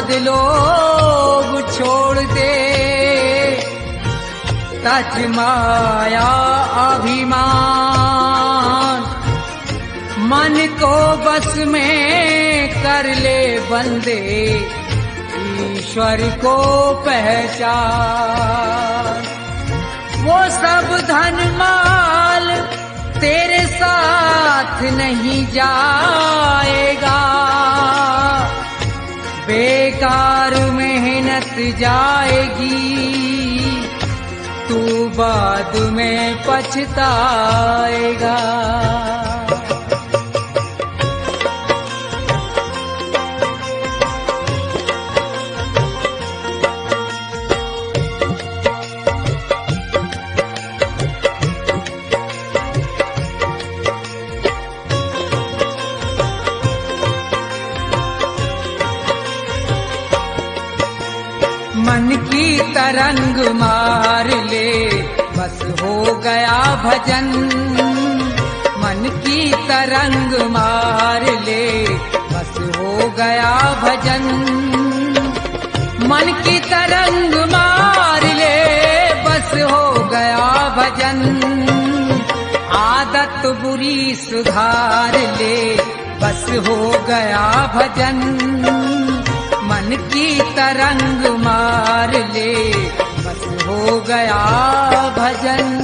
मद लोभ छोड़ दे, तज माया अभिमान, मन को बस में कर ले बंदे, ईश्वर को पहचान। वो सब धन माल तेरे साथ नहीं जाएगा, बेकार मेहनत जाएगी, तू बाद में पछताएगा। मन की तरंग मार ले, बस हो गया भजन। मन की तरंग मार ले, बस हो गया भजन। मन की तरंग मार ले, बस हो गया भजन। आदत बुरी सुधार ले, बस हो गया भजन। मन की तरंग मार ले, बस हो गया भजन।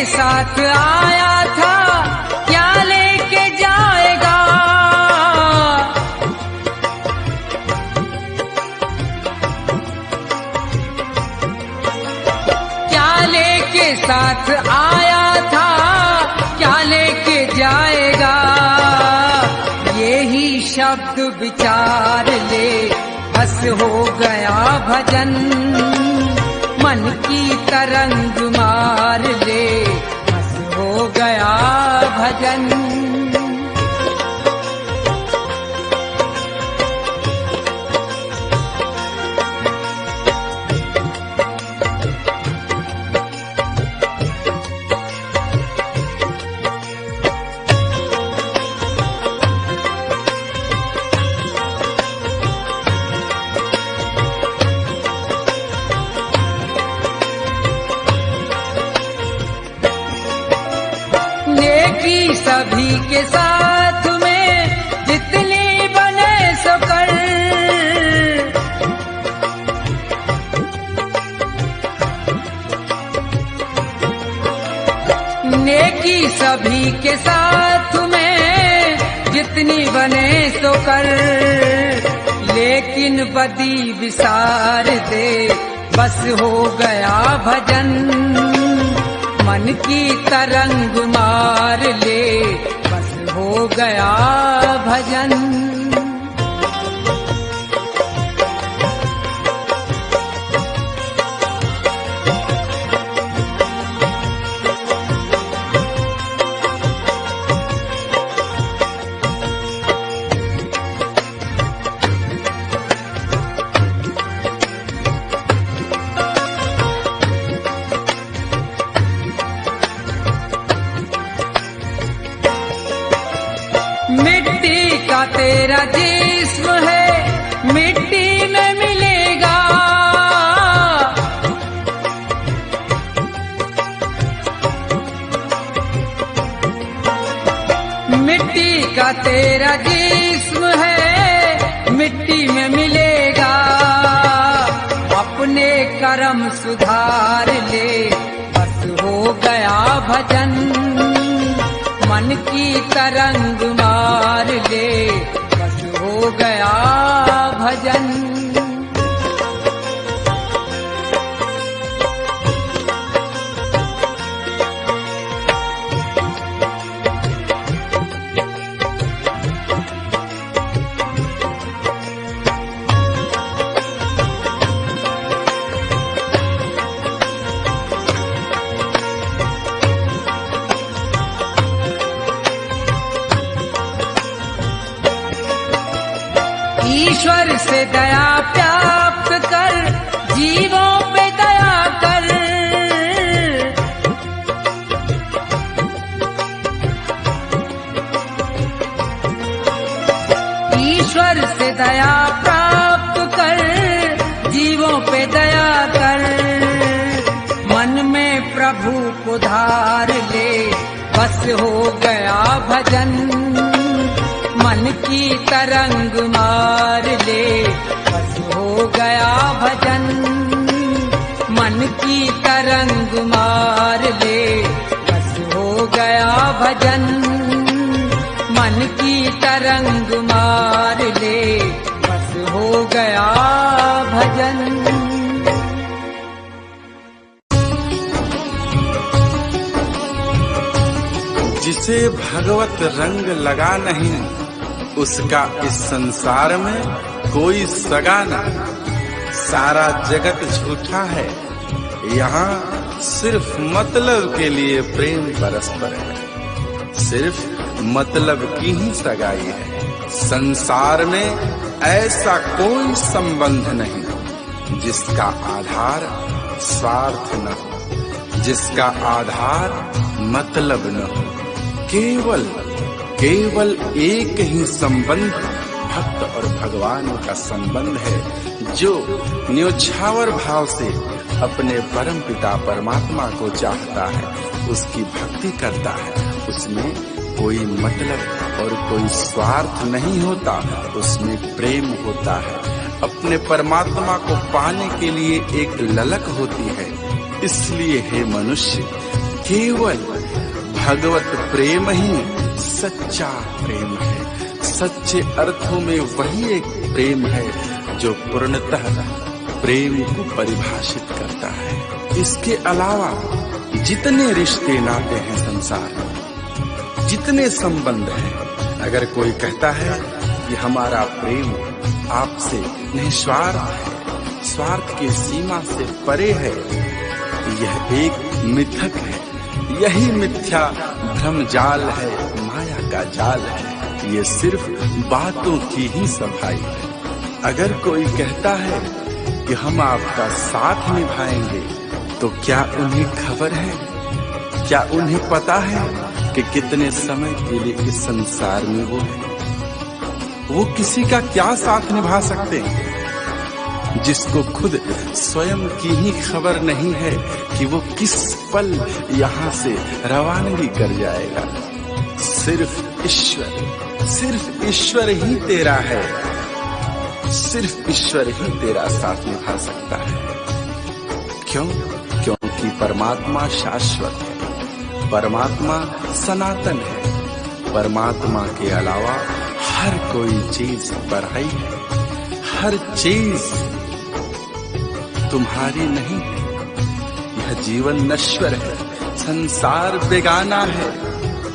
साथ आया था, क्या लेके जाएगा? क्या लेके साथ आया था, क्या लेके जाएगा? यही शब्द विचार ले, बस हो गया भजन। मन की तरंग मार ले, बस हो गया भजन। सभी के साथ में जितनी बने सो कर, नेकी सभी के साथ में जितनी बने सो कर। लेकिन बदी विसार दे, बस हो गया भजन। मन की तरंग मार ले, बस हो गया भजन। मिट्टी का तेरा जिस्म है, मिट्टी में मिलेगा। मिट्टी का तेरा जिस्म है, मिट्टी में मिलेगा। अपने कर्म सुधार ले, बस हो गया भजन। मन की तरंग मार ले, बस हो गया भजन। ईश्वर से दया प्राप्त कर जीवों पे दया कर। ईश्वर से दया प्राप्त कर जीवों पे दया कर। मन में प्रभु को धार ले बस हो गया भजन। मन की तरंग मार ले बस हो गया भजन। मन की तरंग मार ले बस हो गया भजन। मन की तरंग मार ले बस हो गया भजन। जिसे भगवत रंग लगा नहीं, उसका इस संसार में कोई सगा नहीं। सारा जगत झूठा है, यहाँ सिर्फ मतलब के लिए प्रेम परस्पर है। सिर्फ मतलब की ही सगाई है। संसार में ऐसा कोई संबंध नहीं जिसका आधार स्वार्थ न हो, जिसका आधार मतलब न हो। केवल एक ही संबंध भक्त और भगवान का संबंध है, जो न्योछावर भाव से अपने परम पिता परमात्मा को चाहता है, उसकी भक्ति करता है। उसमें कोई मतलब और कोई स्वार्थ नहीं होता, उसमें प्रेम होता है। अपने परमात्मा को पाने के लिए एक ललक होती है। इसलिए हे मनुष्य, केवल भगवत प्रेम ही सच्चा प्रेम है। सच्चे अर्थों में वही एक प्रेम है जो पूर्णतः प्रेम को परिभाषित करता है। इसके अलावा जितने रिश्ते नाते हैं संसार में, जितने संबंध हैं, अगर कोई कहता है कि हमारा प्रेम आपसे निस्वार्थ है, स्वार्थ की सीमा से परे है, यह एक मिथक है। यही मिथ्या भ्रम जाल है, माया का जाल है। ये सिर्फ बातों की ही सफाई है। अगर कोई कहता है कि हम आपका साथ निभाएंगे, तो क्या उन्हें खबर है, क्या उन्हें पता है कि कितने समय के लिए इस संसार में वो है? वो किसी का क्या साथ निभा सकते हैं जिसको खुद स्वयं की ही खबर नहीं है कि वो किस पल यहाँ से रवानगी कर जाएगा। सिर्फ ईश्वर ही तेरा है। सिर्फ ईश्वर ही तेरा साथ निभा सकता है। क्यों? क्योंकि परमात्मा शाश्वत है, परमात्मा सनातन है। परमात्मा के अलावा हर कोई चीज पराई है। हर चीज तुम्हारी नहीं है। यह जीवन नश्वर है, संसार बेगाना है।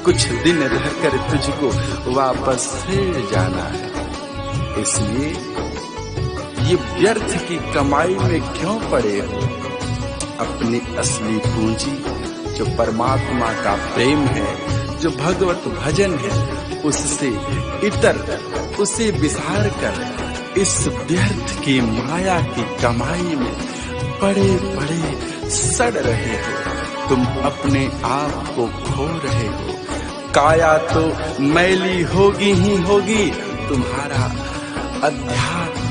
कुछ दिन रहकर तुझको वापस फिर जाना है। इसलिए ये व्यर्थ की कमाई में क्यों पड़े हो? अपनी असली पूंजी जो परमात्मा का प्रेम है, जो भगवत भजन है, उससे इतर उसे विसार कर इस व्यर्थ की माया की कमाई में पड़े पड़े सड़ रहे हो। तुम अपने आप को खो रहे हो। काया तो मैली होगी ही होगी। तुम्हारा अध्यात्म,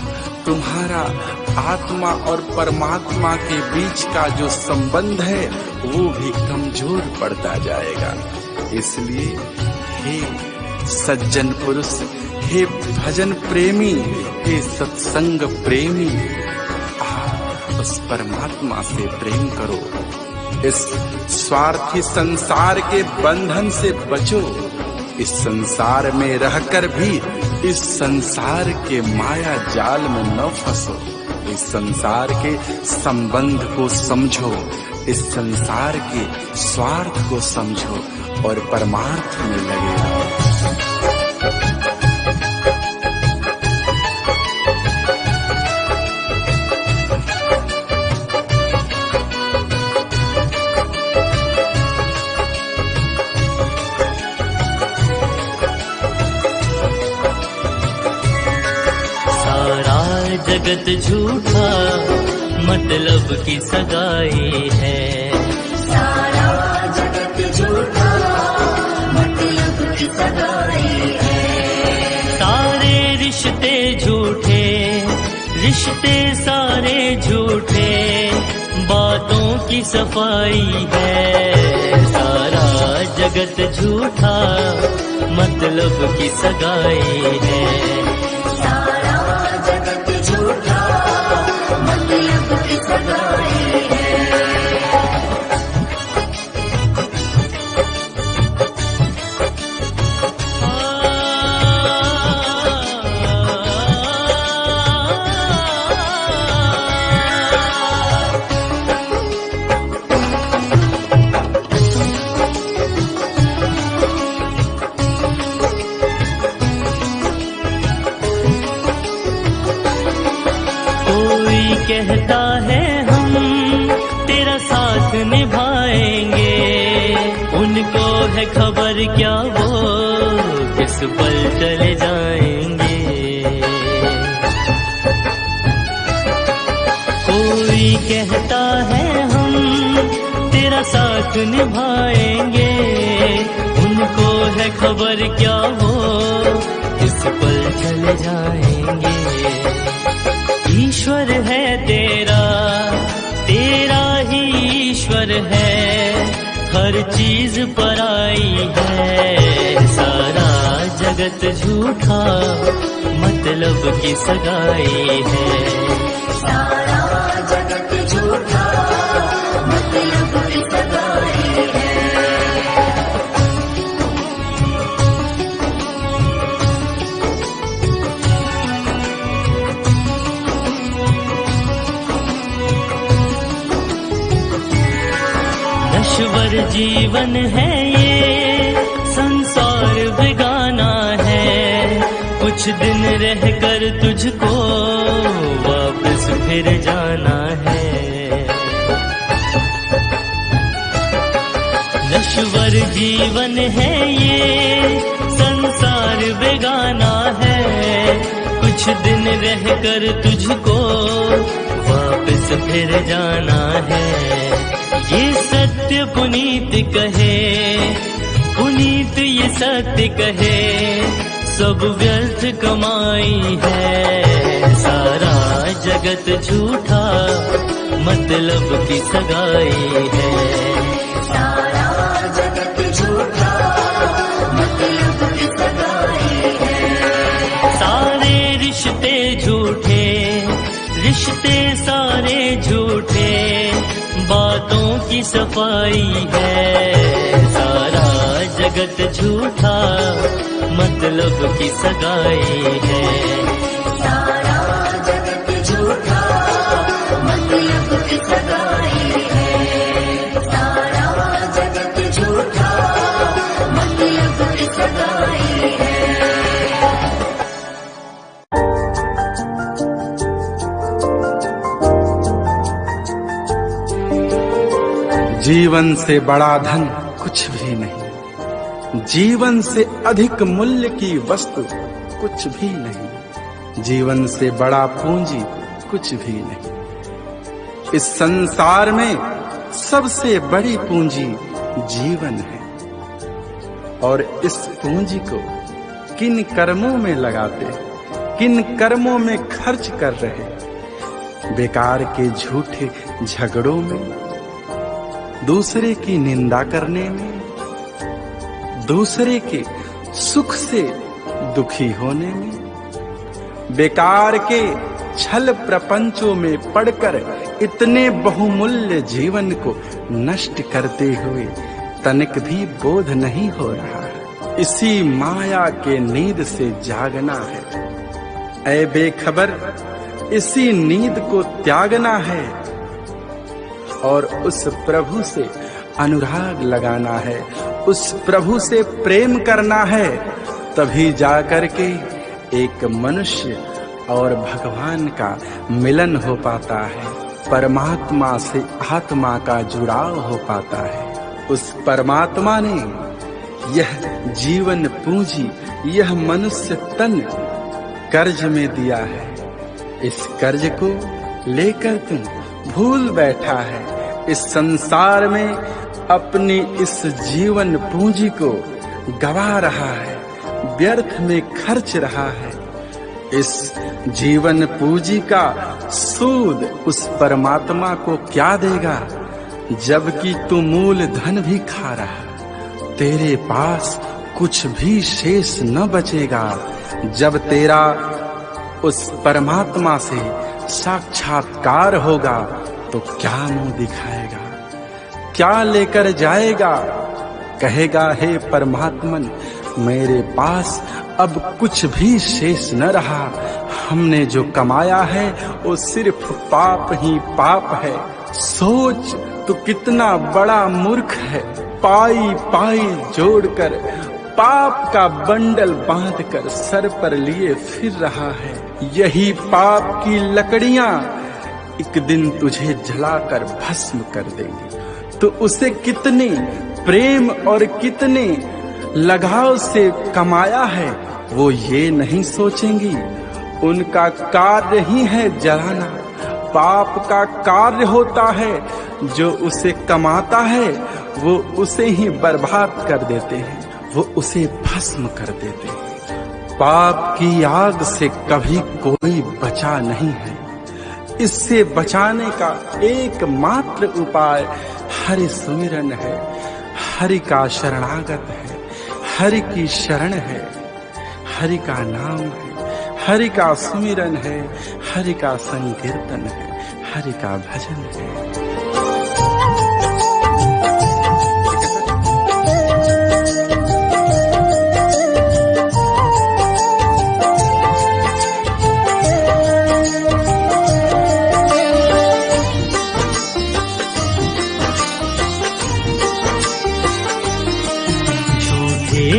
तुम्हारा आत्मा और परमात्मा के बीच का जो संबंध है वो भी कमजोर पड़ता जाएगा। इसलिए हे सज्जन पुरुष, हे भजन प्रेमी, हे सत्संग प्रेमी, आप उस परमात्मा से प्रेम करो। इस स्वार्थी संसार के बंधन से बचो। इस संसार में रहकर भी इस संसार के माया जाल में न फंसो। इस संसार के संबंध को समझो, इस संसार के स्वार्थ को समझो और परमार्थ में लगे रहो। जगत झूठा, मतलब की सगाई है। सारा जगत झूठा, मतलब की सगाई है। सारे रिश्ते झूठे, रिश्ते सारे झूठे, बातों की सफाई है। सारा जगत झूठा, मतलब की सगाई है। सारा जगत झूठा, मतलब की सगाई है। कहता है हम तेरा साथ निभाएंगे, उनको है खबर क्या वो किस पल चले जाएंगे। कोई कहता है हम तेरा साथ निभाएंगे, उनको है खबर क्या वो किस पल चले जाएंगे। ईश्वर है तेरा, तेरा ही ईश्वर है, हर चीज पराई है। सारा जगत झूठा, मतलब की सगाई है। सारा जगत झूठा, मतलब की सगाई है। नश्वर जीवन है ये, संसार बेगाना है, कुछ दिन रहकर तुझको वापस फिर जाना है। नश्वर जीवन है ये, संसार बेगाना है, कुछ दिन रहकर तुझको वापस फिर जाना है। ये सत्य पुनीत कहे, पुनीत ये सत्य कहे, सब व्यर्थ कमाई है। सारा जगत झूठा, मतलब की सगाई है। सारा जगत झूठा, मतलब की सगाई है। सारे रिश्ते झूठे, रिश्ते सारे झूठे, बातों की सफाई है। सारा जगत झूठा, मतलब की सगाई है। सारा जगत झूठा, मतलब की सगाई है। सारा जगत झूठा, मतलब की सगाई है। जीवन से बड़ा धन कुछ भी नहीं, जीवन से अधिक मूल्य की वस्तु कुछ भी नहीं, जीवन से बड़ा पूंजी कुछ भी नहीं। इस संसार में सबसे बड़ी पूंजी जीवन है, और इस पूंजी को किन कर्मों में लगाते, किन कर्मों में खर्च कर रहे, बेकार के झूठे झगड़ों में, दूसरे की निंदा करने में, दूसरे के सुख से दुखी होने में, बेकार के छल प्रपंचों में पड़कर इतने बहुमूल्य जीवन को नष्ट करते हुए तनिक भी बोध नहीं हो रहा। इसी माया के नींद से जागना है, ऐ बेखबर, इसी नींद को त्यागना है और उस प्रभु से अनुराग लगाना है, उस प्रभु से प्रेम करना है। तभी जाकर के एक मनुष्य और भगवान का मिलन हो पाता है, परमात्मा से आत्मा का जुड़ाव हो पाता है। उस परमात्मा ने यह जीवन पूंजी, यह मनुष्य तन कर्ज में दिया है, इस कर्ज को लेकर तुम भूल बैठा है। इस संसार में अपनी इस जीवन पूंजी को गवा रहा है, व्यर्थ में खर्च रहा है। इस जीवन पूंजी का सूद उस परमात्मा को क्या देगा, जबकि तू मूल धन भी खा रहा। तेरे पास कुछ भी शेष न बचेगा। जब तेरा उस परमात्मा से साक्षात्कार होगा तो क्या मुंह दिखाएगा, क्या लेकर जाएगा? कहेगा, हे परमात्मन, मेरे पास अब कुछ भी शेष न रहा। हमने जो कमाया है वो सिर्फ पाप ही पाप है। सोच तू कितना बड़ा मूर्ख है। पाई पाई जोड़कर पाप का बंडल बांधकर सर पर लिए फिर रहा है। यही पाप की लकड़ियां एक दिन तुझे जलाकर भस्म कर देंगी। तो उसे कितने प्रेम और कितने लगाव से कमाया है वो ये नहीं सोचेंगी। उनका कार्य ही है जलाना। पाप का कार्य होता है, जो उसे कमाता है वो उसे ही बर्बाद कर देते हैं, वो उसे भस्म कर देते हैं। पाप की आग से कभी कोई बचा नहीं है। इससे बचाने का एकमात्र उपाय हरि सुमिरन है, हरि का शरणागत है, हरि की शरण है, हरि का नाम है, हरि का सुमिरन है, हरि का संकीर्तन है, हरि का भजन है।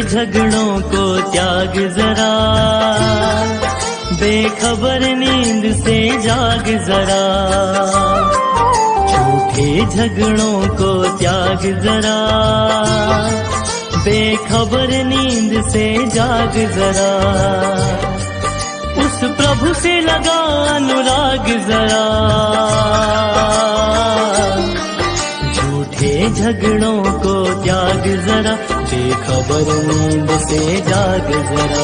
झगड़ों को त्याग जरा, बेखबर नींद से जाग जरा। झूठे झगड़ों को त्याग जरा, बेखबर नींद से जाग जरा। उस प्रभु से लगा अनुराग जरा। झूठे झगड़ों को त्याग जरा, बेखबर नींद से जाग जरा।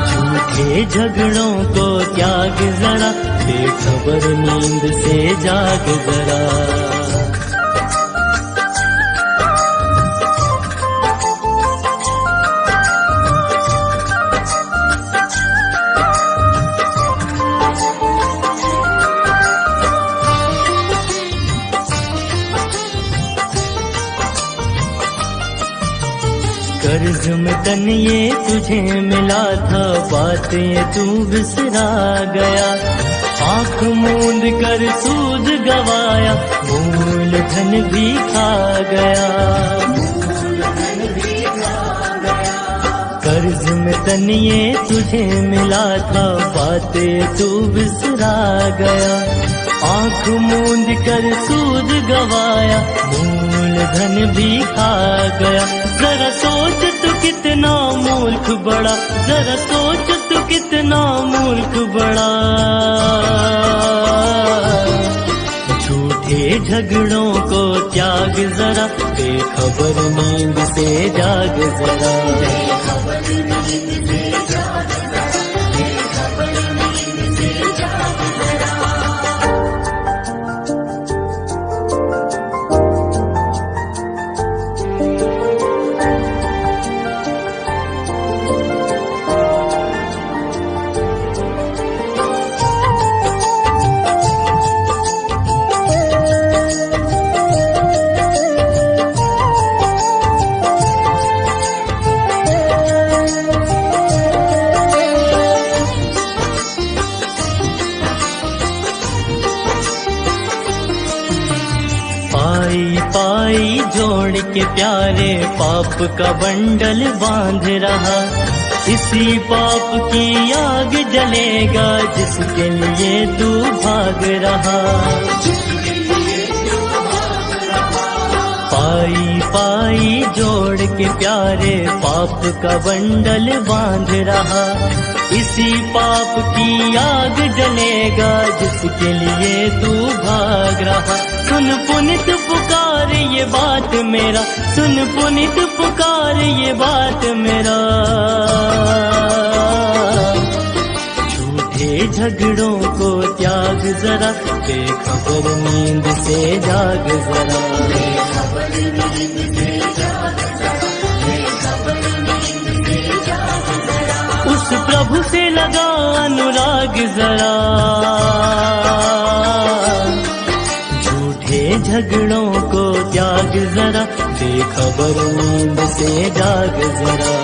झूठे झगड़ों को त्याग जरा, बेखबर नींद से जाग जरा। कर्ज में तन ये तुझे मिला था, बातें तू बिसरा गया। आँख मूंद कर सूद गवाया, मूल धन भी खा गया। कर्ज में तन ये तुझे मिला था, बातें तू बिसरा गया। आँख मूंद कर सूद गवाया, मूल धन भी खा गया। जरा सोच तू कितना मूर्ख बड़ा, जरा सोच तू कितना मूर्ख बड़ा। झूठे झगड़ों को त्याग जरा, बेखबर नींद से जाग जरा। पाई जोड़ के प्यारे पाप का बंडल बांध रहा। इसी पाप की आग जलेगा, जिसके लिए तू भाग रहा। पाई पाई जोड़ के प्यारे पाप का बंडल बांध रहा। इसी पाप की आग जलेगा जिसके लिए तू भाग रहा। सुन पुनित पुकार ये बात मेरा, सुन पुनित पुकार ये बात मेरा। झूठे झगड़ों को त्याग जरा, बेखबर नींद से जाग जरा। उस प्रभु से लगा अनुराग जरा। झूठे झगड़ों को त्याग जरा, बेखबर नींद से जाग जरा।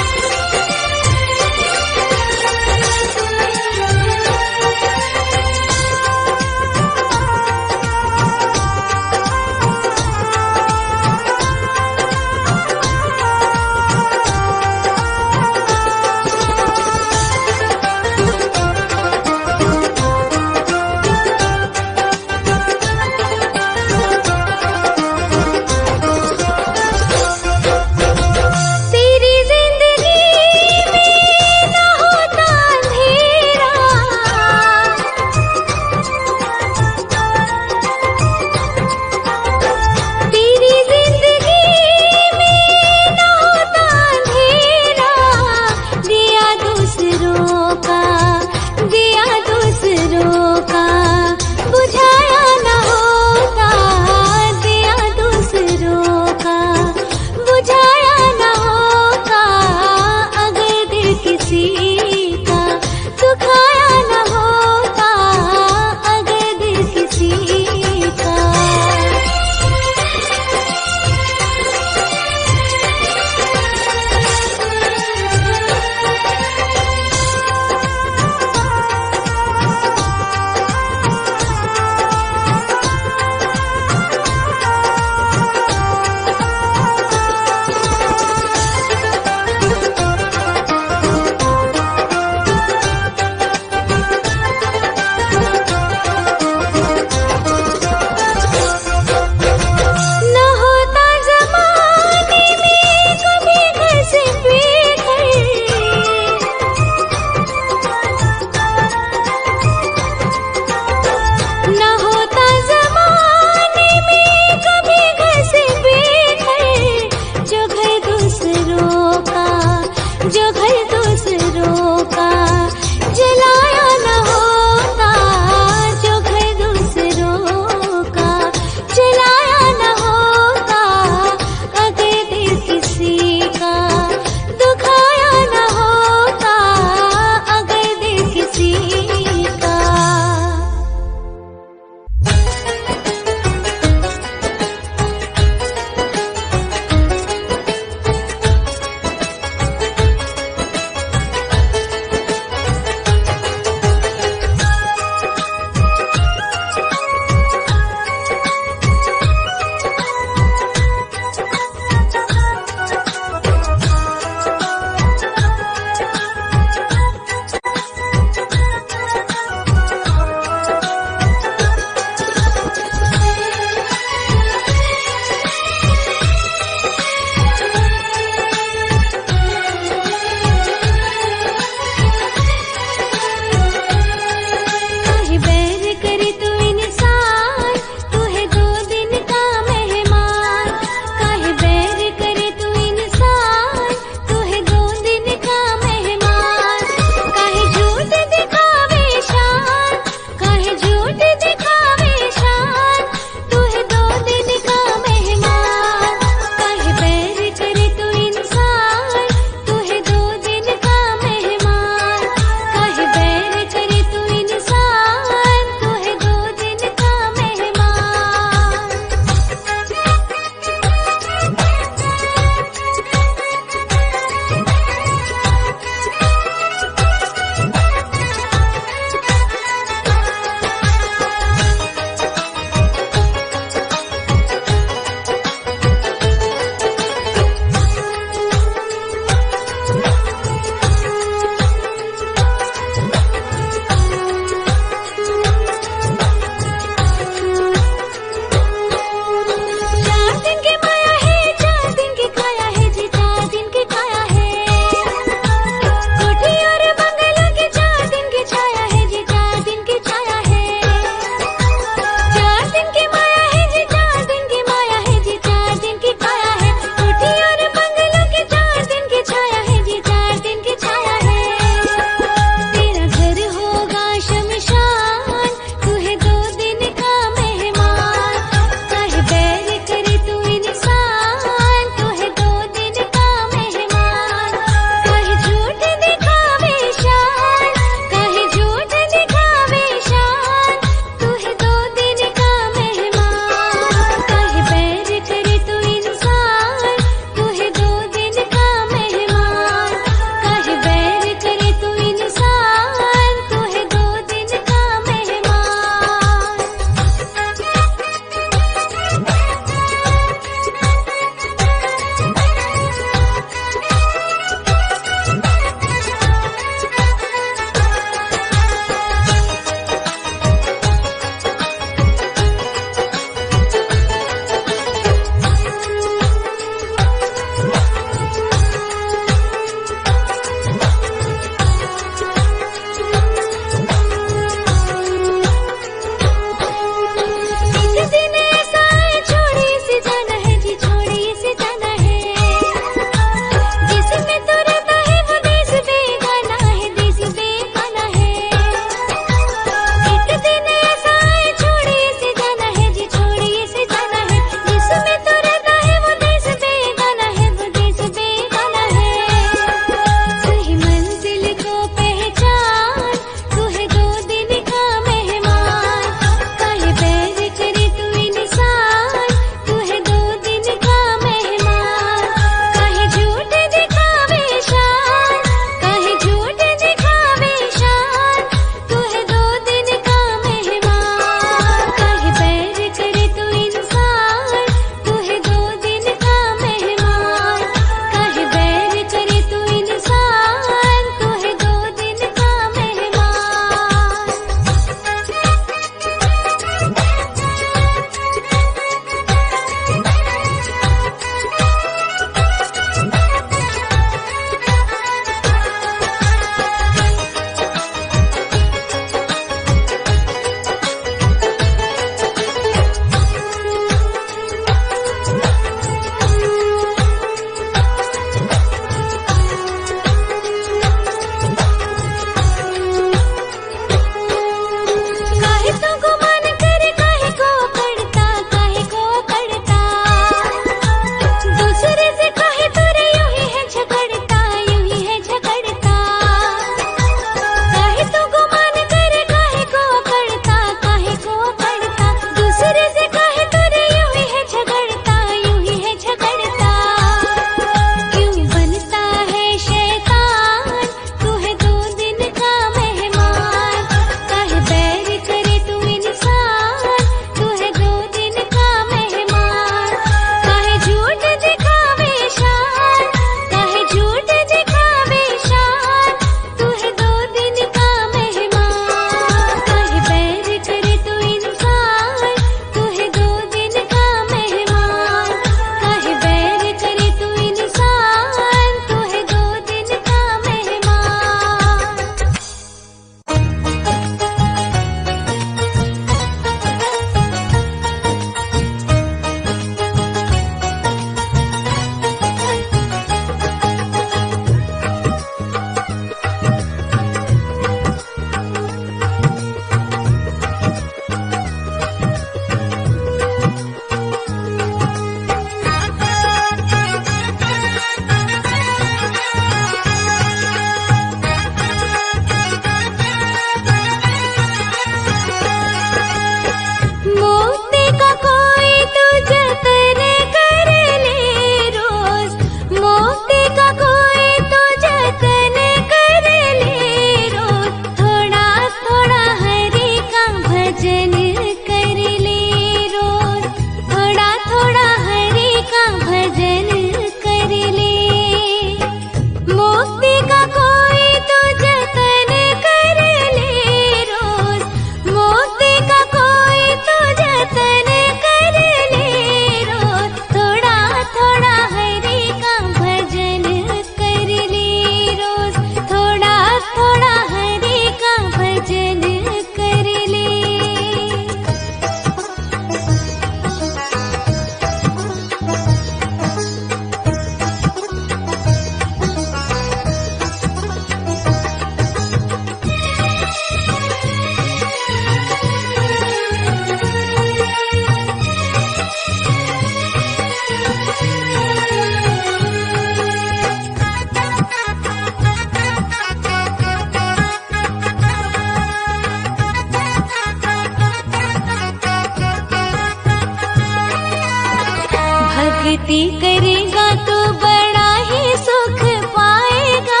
भक्ति करेगा तो बड़ा ही सुख पाएगा,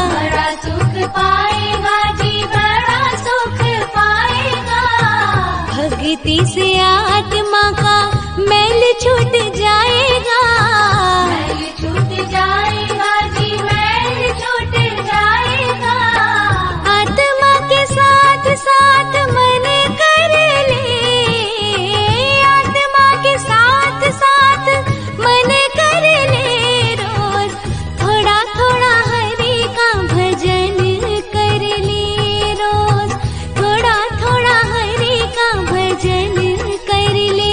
बड़ा सुख पाएगा जी, बड़ा सुख पाएगा। भक्ति से आत्मा का मैल छूट जाएगा, मैल छूट जाएगा जी, मैल छूट जाएगा। आत्मा के साथ साथ मन कर ले, आत्मा के साथ साथ मन कर ले, रोज थोड़ा थोड़ा हरि का भजन कर ले, रोज थोड़ा थोड़ा हरि का भजन कर ले।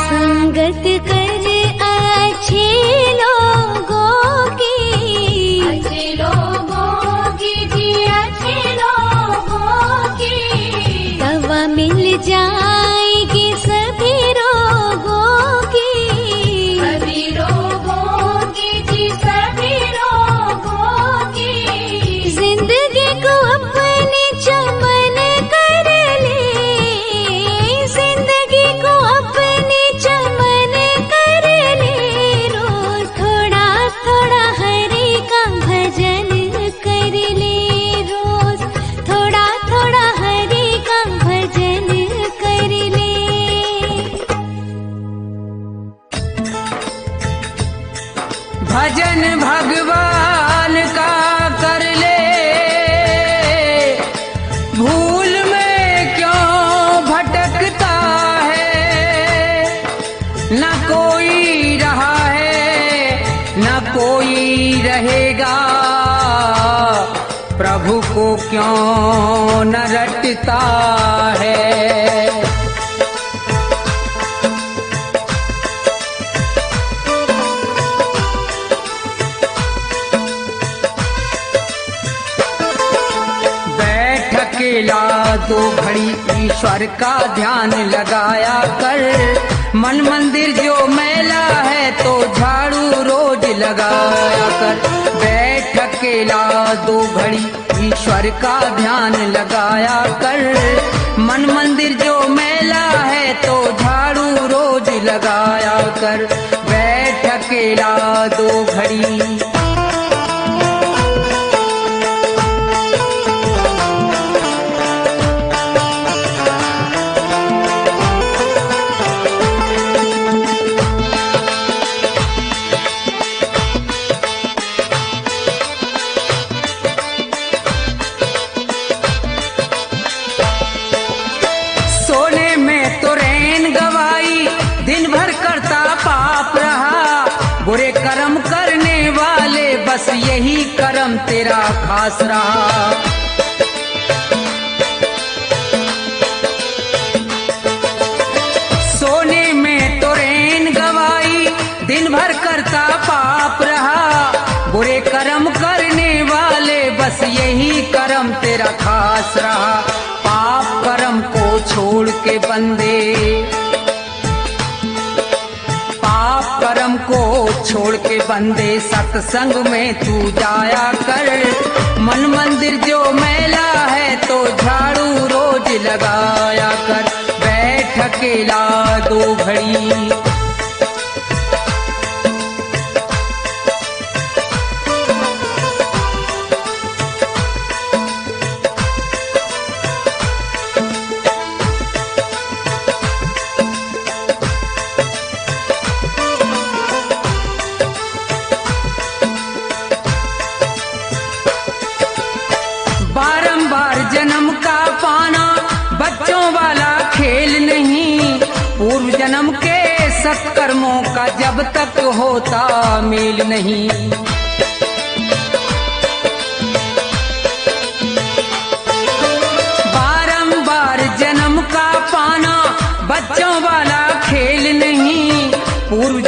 संगत कर अच्छे लोगों की, अच्छे लोगों की जी, अच्छे लोगों की। दवा मिल जाएगी सभी रोगों की, सभी रोगों की जी, सभी रोगों की। जिंदगी को अपने चमन कर ले, जिंदगी को अपने चमन कर ले, रोज थोड़ा थोड़ा हरि का भजन कर ले, रोज थोड़ा थोड़ा हरि का भजन कर ले। भजन भगवान का कर ले, भूल में क्यों भटकता है। न कोई रहा है न कोई रहेगा, प्रभु को क्यों न रटता है। अकेला दो घड़ी ईश्वर का ध्यान लगाया कर, मन मंदिर जो मैला है तो झाड़ू रोज लगाया कर। बैठ अकेला दो घड़ी ईश्वर का ध्यान लगाया कर, मन मंदिर जो मैला है तो झाड़ू रोज लगाया कर। बैठ अकेला दो घड़ी। बुरे कर्म करने वाले बस यही कर्म तेरा खास रहा। सोने में तो रैन गवाई, दिन भर करता पाप रहा। बुरे कर्म करने वाले बस यही कर्म तेरा खास रहा। पाप कर्म को छोड़ के बंदे, कर्म को छोड़ के बंदे सत्संग में तू जाया कर। मन मंदिर जो मैला है तो झाड़ू रोज लगाया कर। बैठ अकेला दो घड़ी। जन्म का पाना बच्चों वाला खेल नहीं, पूर्व जन्म के सत्कर्मों का जब तक होता मेल नहीं। बारंबार जन्म का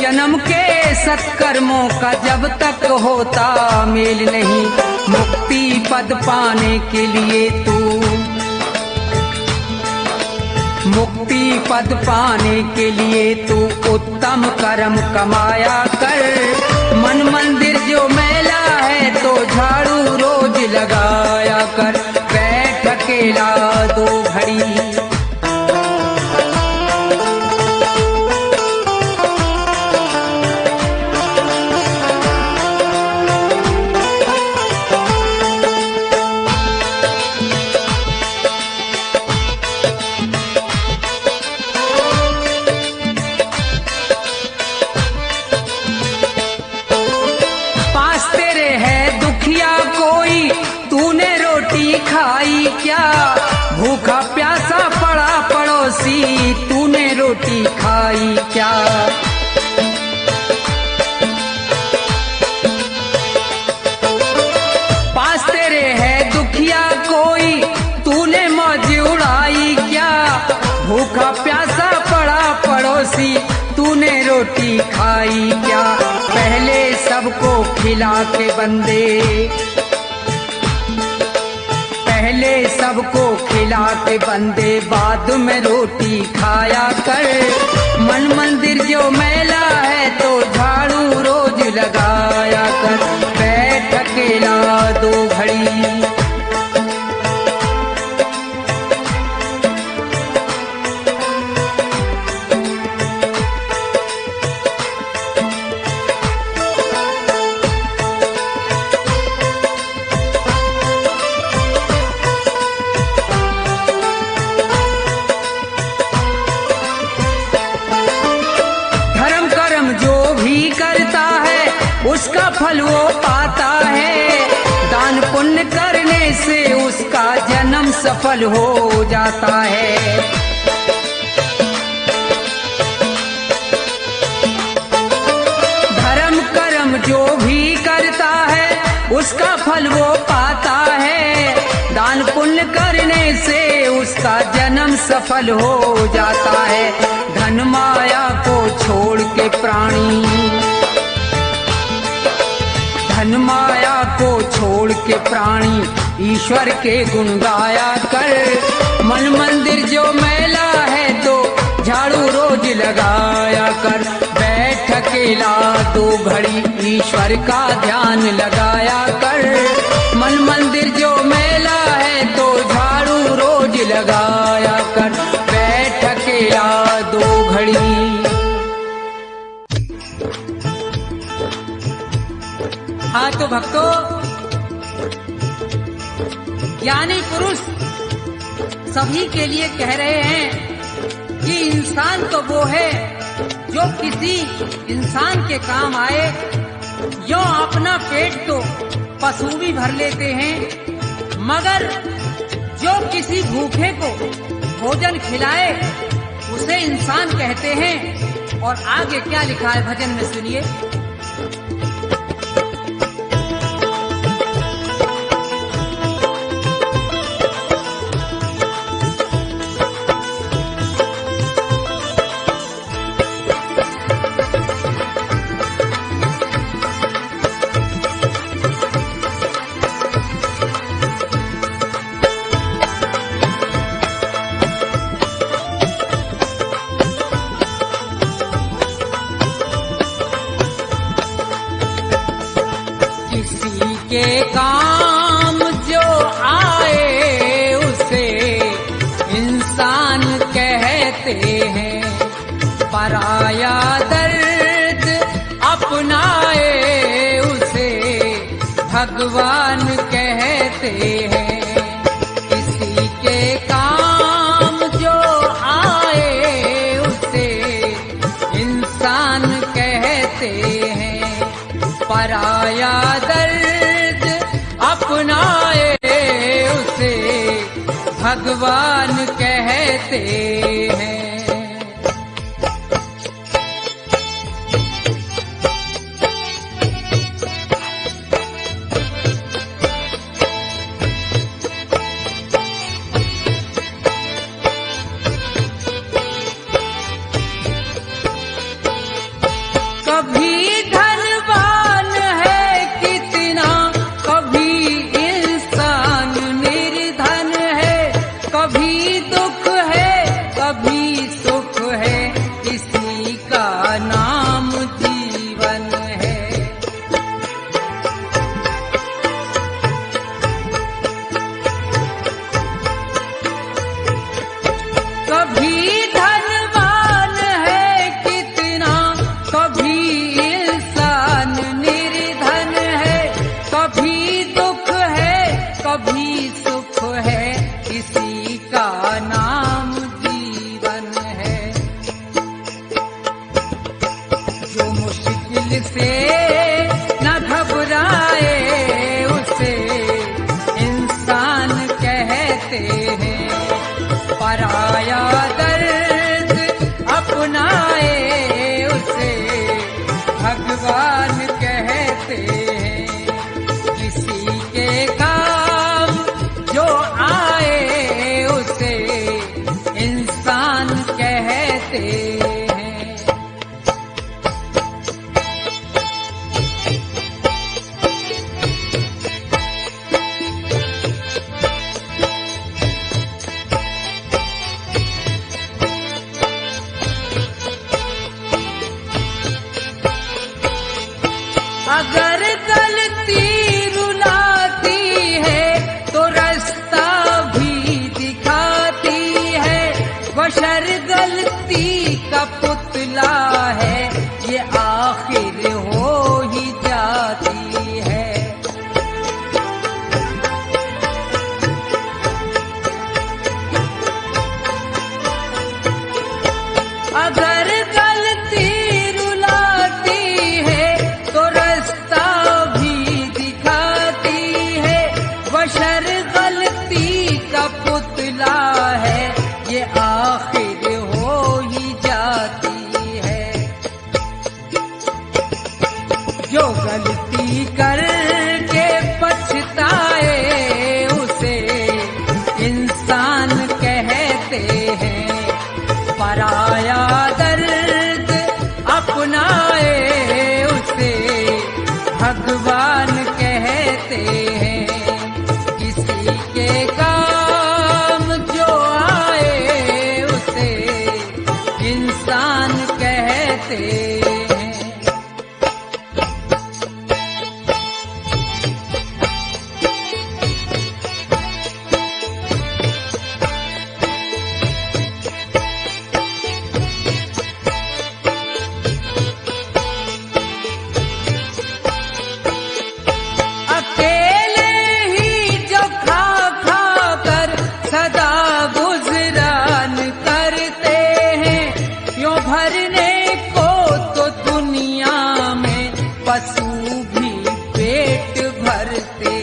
जन्म के सत्कर्मों का जब तक होता मेल नहीं, मुक्ति पद पाने के लिए तू, मुक्ति पद पाने के लिए तू उत्तम कर्म कमाया कर। मन मंदिर जो मैला है तो झाड़ू रोज लगाया कर। बैठ अकेला 2 घड़ी, खाई क्या भूखा प्यासा पड़ा पड़ोसी, तूने रोटी खाई क्या। पास तेरे है दुखिया कोई, तूने मौज उड़ाई क्या। भूखा प्यासा पड़ा पड़ोसी, तूने रोटी खाई क्या। पहले सबको खिला के बंदे, पहले सबको खिलाते बंदे, बाद में रोटी खाया कर। मन मंदिर जो मैला है तो झाड़ू रोज लगाया कर। बैठ अकेला 2 घड़ी, उसका फल वो पाता है। दान पुण्य करने से उसका जन्म सफल हो जाता है। धर्म कर्म जो भी करता है उसका फल वो पाता है। दान पुण्य करने से उसका जन्म सफल हो जाता है। धन माया को छोड़ के प्राणी, धन माया को छोड़ के प्राणी ईश्वर के गुण गाया कर। मन मंदिर जो मैला है तो झाड़ू रोज लगाया कर। बैठ अकेला 2 घड़ी ईश्वर का ध्यान लगाया कर। मन मंदिर जो मैला है तो झाड़ू रोज लगाया कर। बैठ अकेला 2 घड़ी। हाँ तो भक्तों, ज्ञानी पुरुष सभी के लिए कह रहे हैं कि इंसान तो वो है जो किसी इंसान के काम आए। यो अपना पेट तो पशु भी भर लेते हैं, मगर जो किसी भूखे को भोजन खिलाए उसे इंसान कहते हैं। और आगे क्या लिखा है भजन में सुनिए। के काम जो आए उसे इंसान कहते हैं। पराया दर्द अपनाए उसे भगवान कहते हैं। किसी के काम जो आए उसे इंसान कहते हैं। पराया दर्द अपनाए उसे भगवान कहते हैं। भी सुख है, इसी का नाम जीवन है। जो मुश्किल से न घबराए उसे इंसान कहते हैं, पराया दर्द अपनाए उसे भगवान कहते हैं। किसी के काम जो आए उसे इंसान कहते हैं। अगर गलती रुलाती है तो रास्ता भी दिखाती है, बशर गलती का पुतला है, ये आखिर हो ही जाती है। अगर गलती रुलाती है तो रास्ता भी दिखाती है, बशर गलती का पुतला है, ये आखिर हो ही जाती है। जो गलती करके पछताए उसे इंसान कहते हैं, पराया दर्द अपनाए उसे भगवान कहते हैं। किसी के काम जो आए उसे इंसान कहते हैं। अकेले ही जो खा खा कर सदा गुजरान करते हैं, यूं भरने को तो दुनिया में पशु भी पेट भरते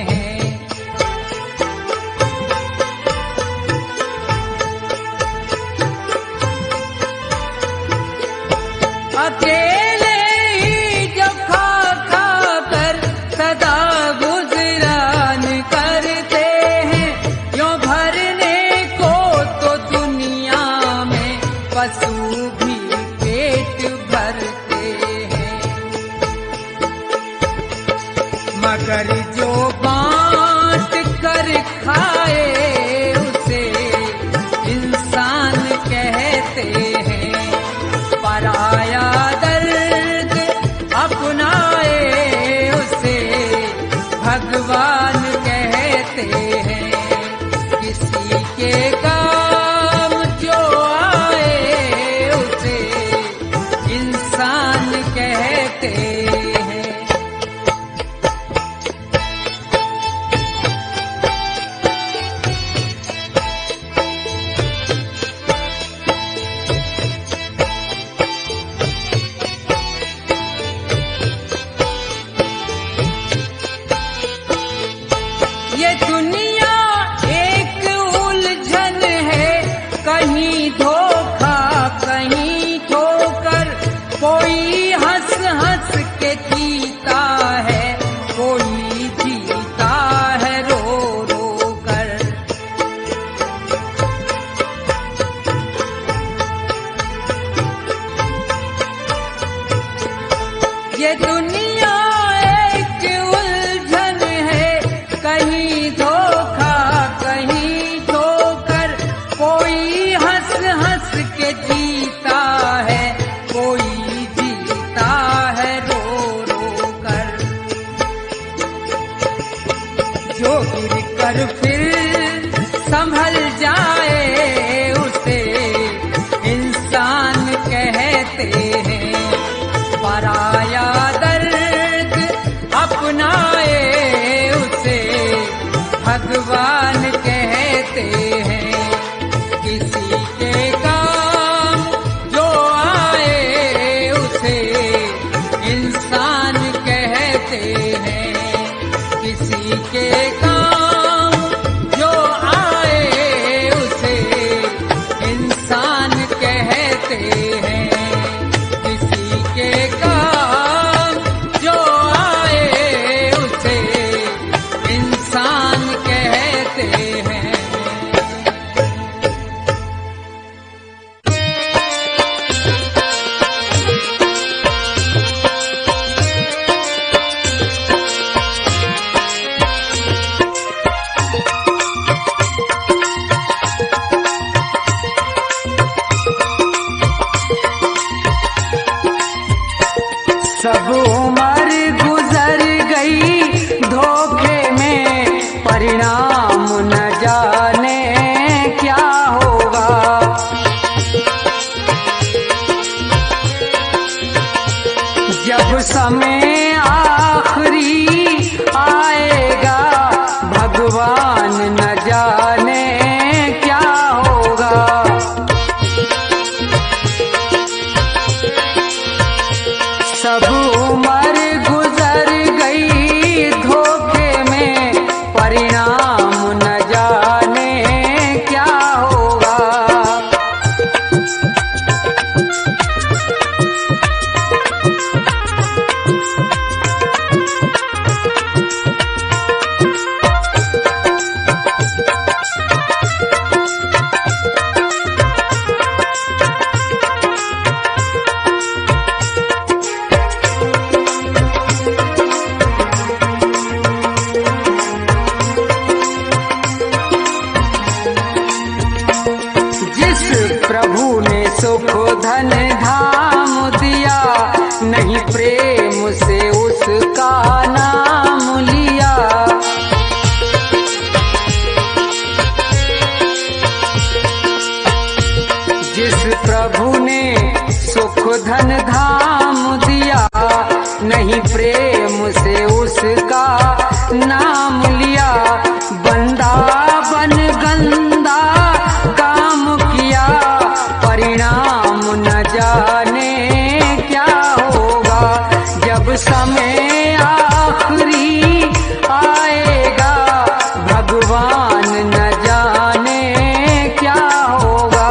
हैं। अकेले ही जो खा खा कर सदा गुजरान करते हैं, यूं भरने को तो दुनिया में पशु भी पेट भरते हैं। मगर जो बांट कर खाए उसे इंसान कहते हैं, पराया दर्द अपनाए उसे भगवान कहते हैं। किसी के काम जो आए उसे इंसान कहते हैं। ये दुनिया एक उलझन है, कहीं धोखा कहीं ठोकर, कोई हंस हंस के जीता है, कोई जीता है रो रो कर। ये दुनिया एक उलझन है, कहीं धोखा कहीं ठोकर, कोई हंस हंस के जीता है, कोई जीता है रो रो कर। जो गिर कर फिर संभल जाए उसे इंसान कहते हैं, पराया दर्द अपनाए उसे भगवान कहते हैं। किसी के काम जो आए उसे इंसान कहते हैं। किसी के काम जो आए उसे इंसान कहते हैं। किसी के काम जो आए उसे इंसान कहते हैं। सब उम्र गुजर गई धोखे में, परिणाम न जाने क्या होगा। जब समय आखिरी आएगा, भगवान न जाने क्या होगा। सब उम्र गुजर गई धोखे में, परिणाम न जाने क्या होगा। जिस प्रभु ने सुख धन धाम दिया, नहीं प्रेम से उसका नाम लिया। जिस प्रभु ने सुख धन धाम दिया, नहीं प्रेम से उसका नाम लिया। बंदा बन गंदा काम किया, परिणाम न जाने क्या होगा। जब समय आखिरी आएगा, भगवान न जाने क्या होगा।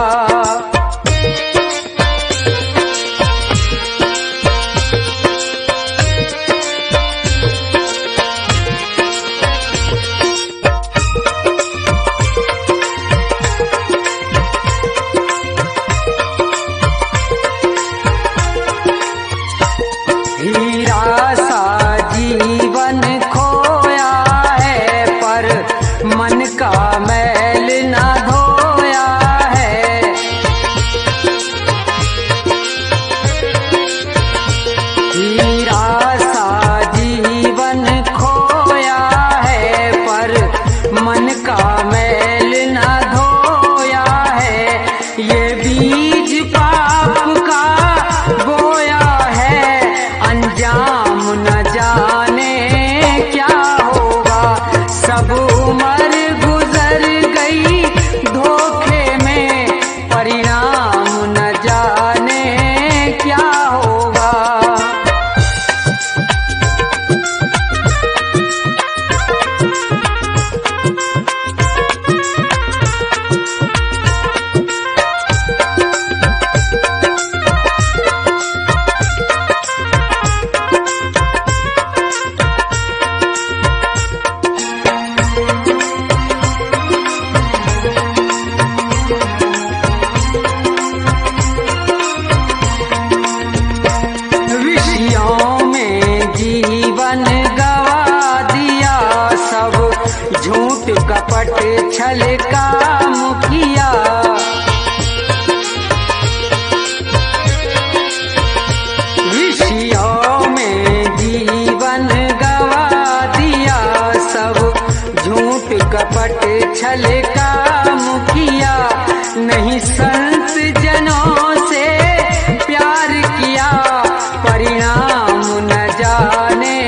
हीरा सा जीवन खोया है, पर मन का मैल न धोया है। हीरा सा जीवन खोया है, पर मन का मैल न धोया है। ये बीज पाप का बोया है, अंजाम न जाने क्या होगा। सब उम्र गुजर गई धोखे में, परिणाम न जाने क्या होगा। विषयों में जीवन गवा दिया, सब झूठ कपट छल काम किया। विषयों में जीवन गवा दिया, सब झूठ कपट छल काम किया। नहीं संत जनों से प्यार किया, परिणाम न जाने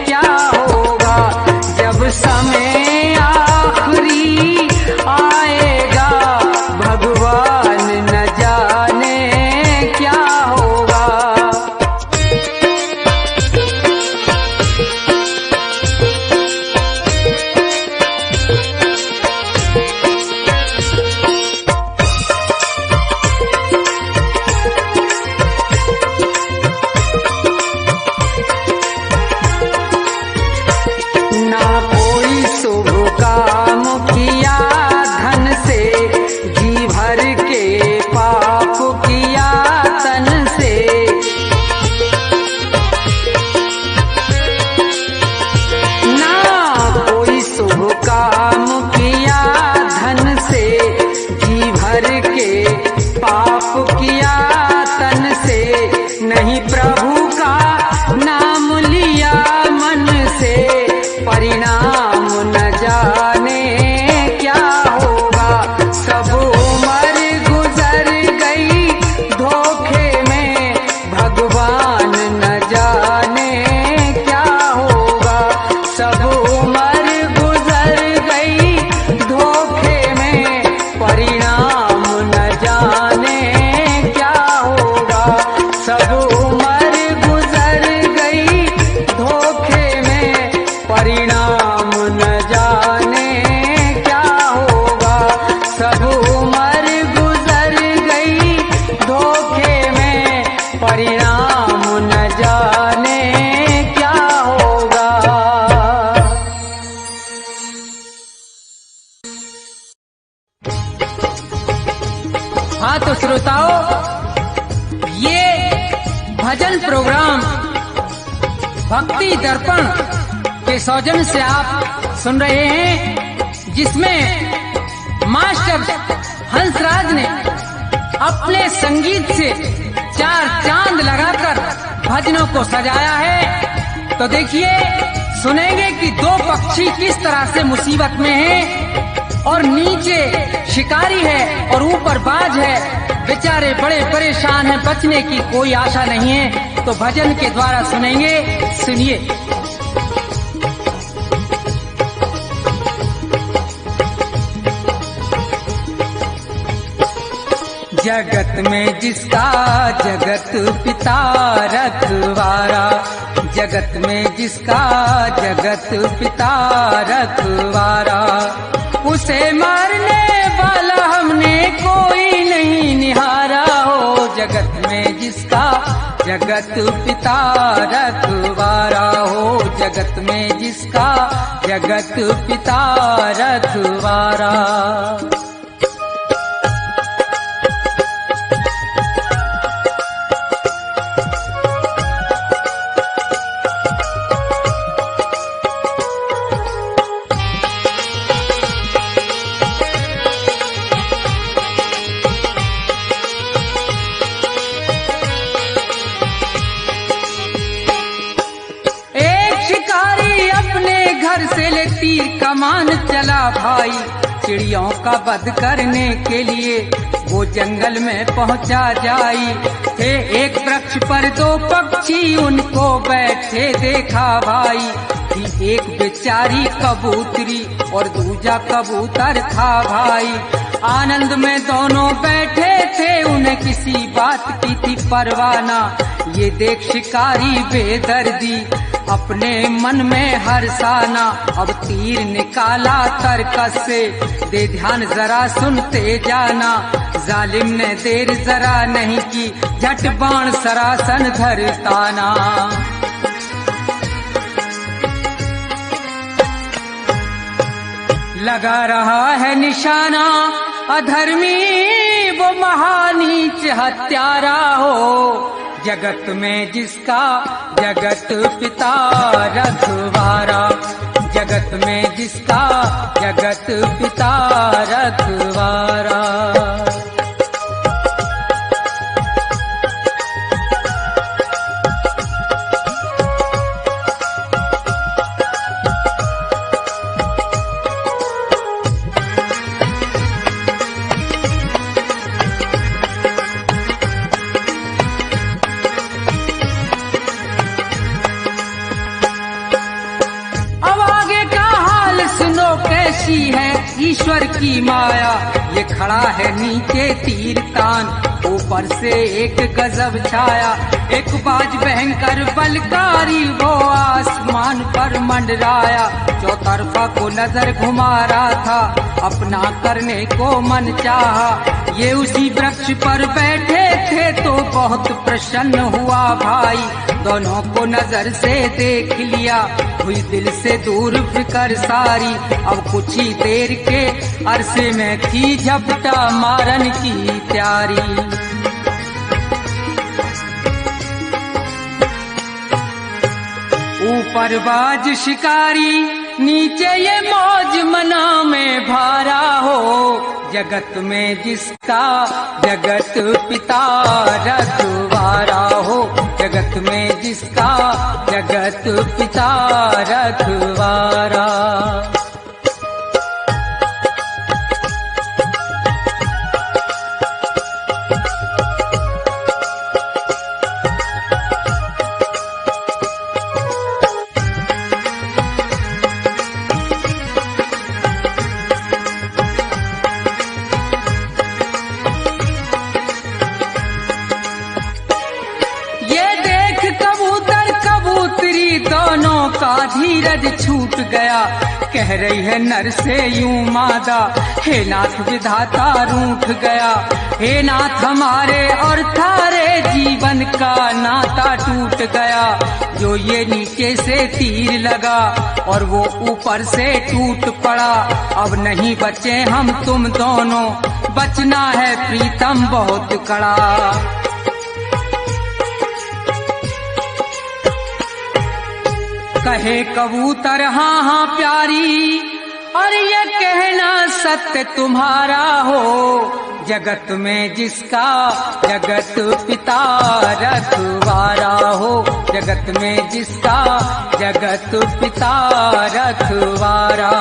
क्या होगा। जब समय हाँ तो श्रोताओं, ये भजन प्रोग्राम भक्ति दर्पण के सौजन्य से आप सुन रहे हैं, जिसमें मास्टर हंसराज ने अपने संगीत से 4 चांद लगाकर भजनों को सजाया है। तो देखिए, सुनेंगे कि 2 पक्षी किस तरह से मुसीबत में हैं और नीचे शिकारी है और ऊपर बाज है, बेचारे बड़े परेशान हैं, बचने की कोई आशा नहीं है। तो भजन के द्वारा सुनेंगे, सुनिए। जगत में जिसका जगत पिता रखवारा, जगत में जिसका जगत पिता रखवारा, उसे मारने वाला हमने कोई नहीं निहारा हो। जगत में जिसका जगत पिता रखवारा हो, जगत में जिसका जगत पिता रखवारा। घर से ले तीर कमान चला भाई, चिड़ियों का वध करने के लिए वो जंगल में पहुंचा जाई। थे एक वृक्ष पर 2 पक्षी उनको बैठे देखा भाई, थी एक बेचारी कबूतरी और दूजा कबूतर था भाई। आनंद में दोनों बैठे थे, उन्हें किसी बात की थी परवाना। ये देख शिकारी बेदर्दी अपने मन में हर्षाना, अब तीर निकाला तरकस से, दे ध्यान जरा सुनते जाना। जालिम ने देर जरा नहीं की, झट बाण सरासन धरताना। लगा रहा है निशाना, अधर्मी वो महानीच हत्यारा हो। जगत में जिसका जगत पिता रखवारा, जगत में जिसका जगत पिता रखवारा। कैसी है ईश्वर की माया, ये खड़ा है नीचे तीर तान, ऊपर से एक गजब छाया। एक बाज भयंकर बलकारी वो आसमान पर मंडराया, चौतरफा को नजर घुमा रहा था, अपना करने को मन चाहा। ये उसी वृक्ष पर बैठे थे तो बहुत प्रसन्न हुआ भाई, दोनों को नजर से देख लिया, हुई दिल से दूर फिकर सारी। अब कुछ ही देर के अरसे में थी झपटा मारन की तैयारी। ऊपर बाज शिकारी, नीचे ये मौज मना में भारा हो। जगत में जिसका जगत पिता रखवारा हो, जगत में जिसका जगत पिता रखवारा। दोनों का धीरज छूट गया, कह रही है नर से यूं मादा, हे नाथ विधाता रूठ गया। हे नाथ हमारे और थारे जीवन का नाता टूट गया, जो ये नीचे से तीर लगा और वो ऊपर से टूट पड़ा। अब नहीं बचे हम तुम दोनों, बचना है प्रीतम बहुत कड़ा। कहे कबूतर हाँ हाँ प्यारी, और ये कहना सत्य तुम्हारा हो, जगत में जिसका जगत पिता रखवारा हो, जगत में जिसका जगत पिता रखवारा।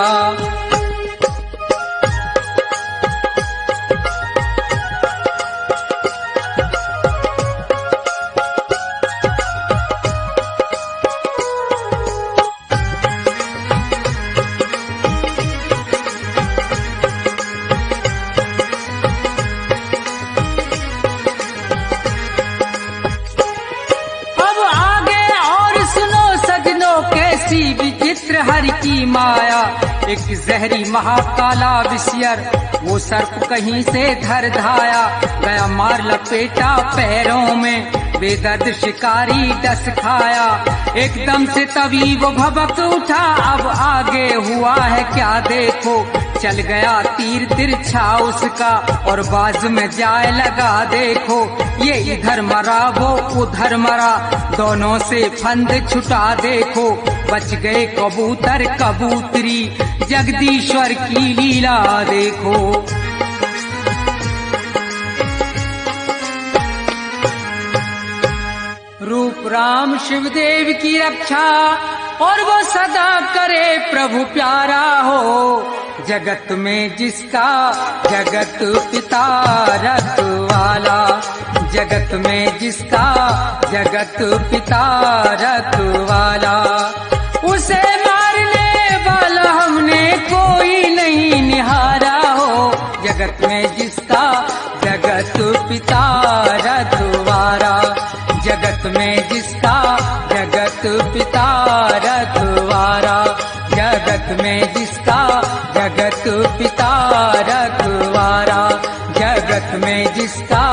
विचित्र हरि की माया, एक जहरी महाकाला विषयर, वो सर्प कहीं से धर धाया, गया मार लपेटा पैरों में, बेदर्द शिकारी डस खाया। एकदम से तभी वो भबक उठा, अब आगे हुआ है क्या देखो, चल गया तीर तिरछा उसका, और बाज में जाए लगा देखो। ये इधर मरा वो उधर मरा, दोनों से फंद छुटा देखो, बच गए कबूतर कबूतरी, जगदीश्वर की लीला देखो। रूप राम शिवदेव की रक्षा, और वो सदा करे प्रभु प्यारा हो, जगत में जिसका जगत पिता रखवाला, जगत में जिसका जगत पिता रखवाला। उसे मारने वाला हमने कोई नहीं निहारा हो, जगत में जिसका जगत पिता रखवारा, जगत में जिसका जगत पिता रखवारा, जगत में जिसका जगत पिता रखवारा, जगत में जिसका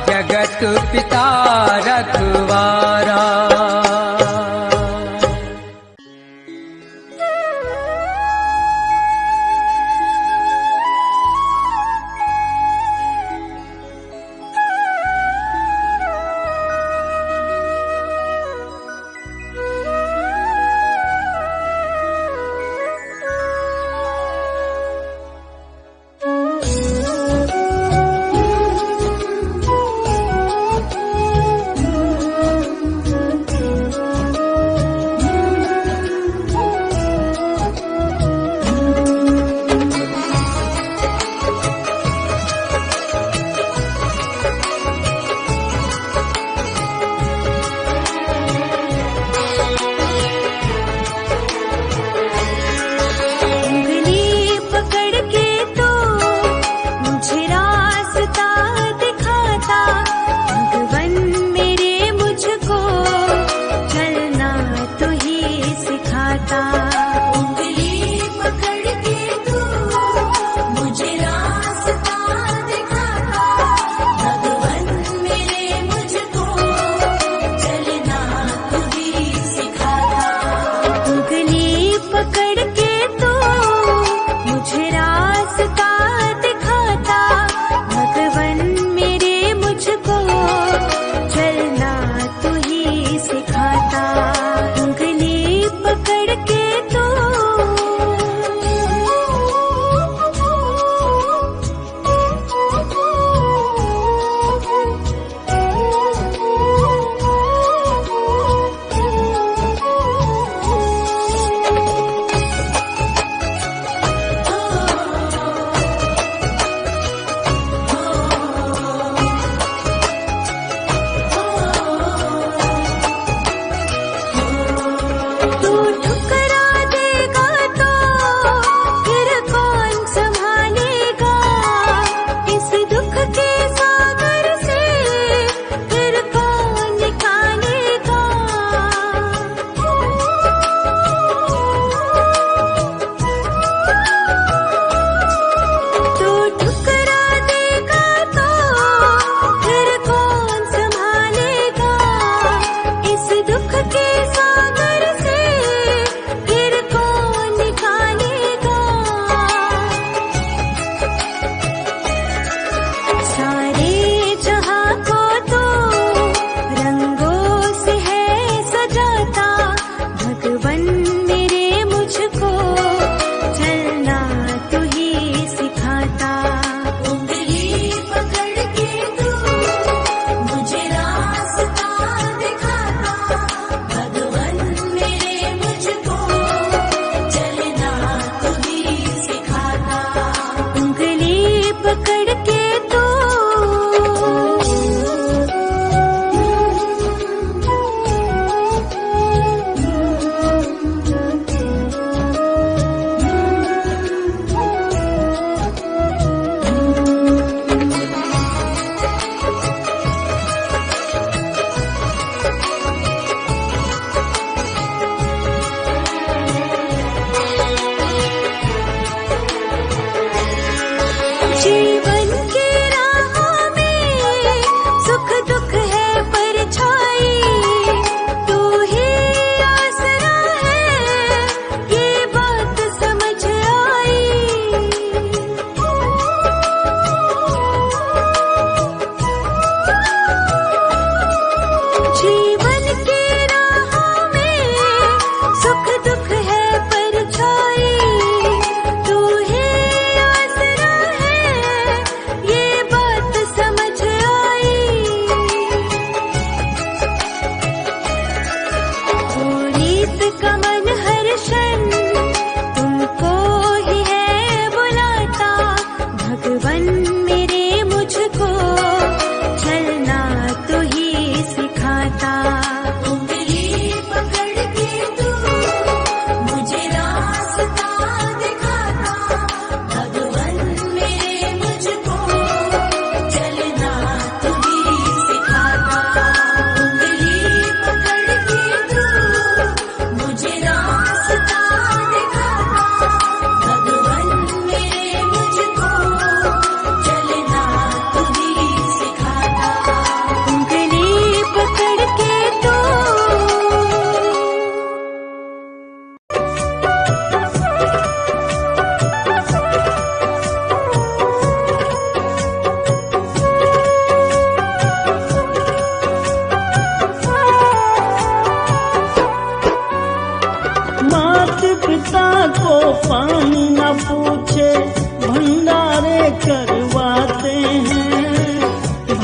जगत पिता रखवारा।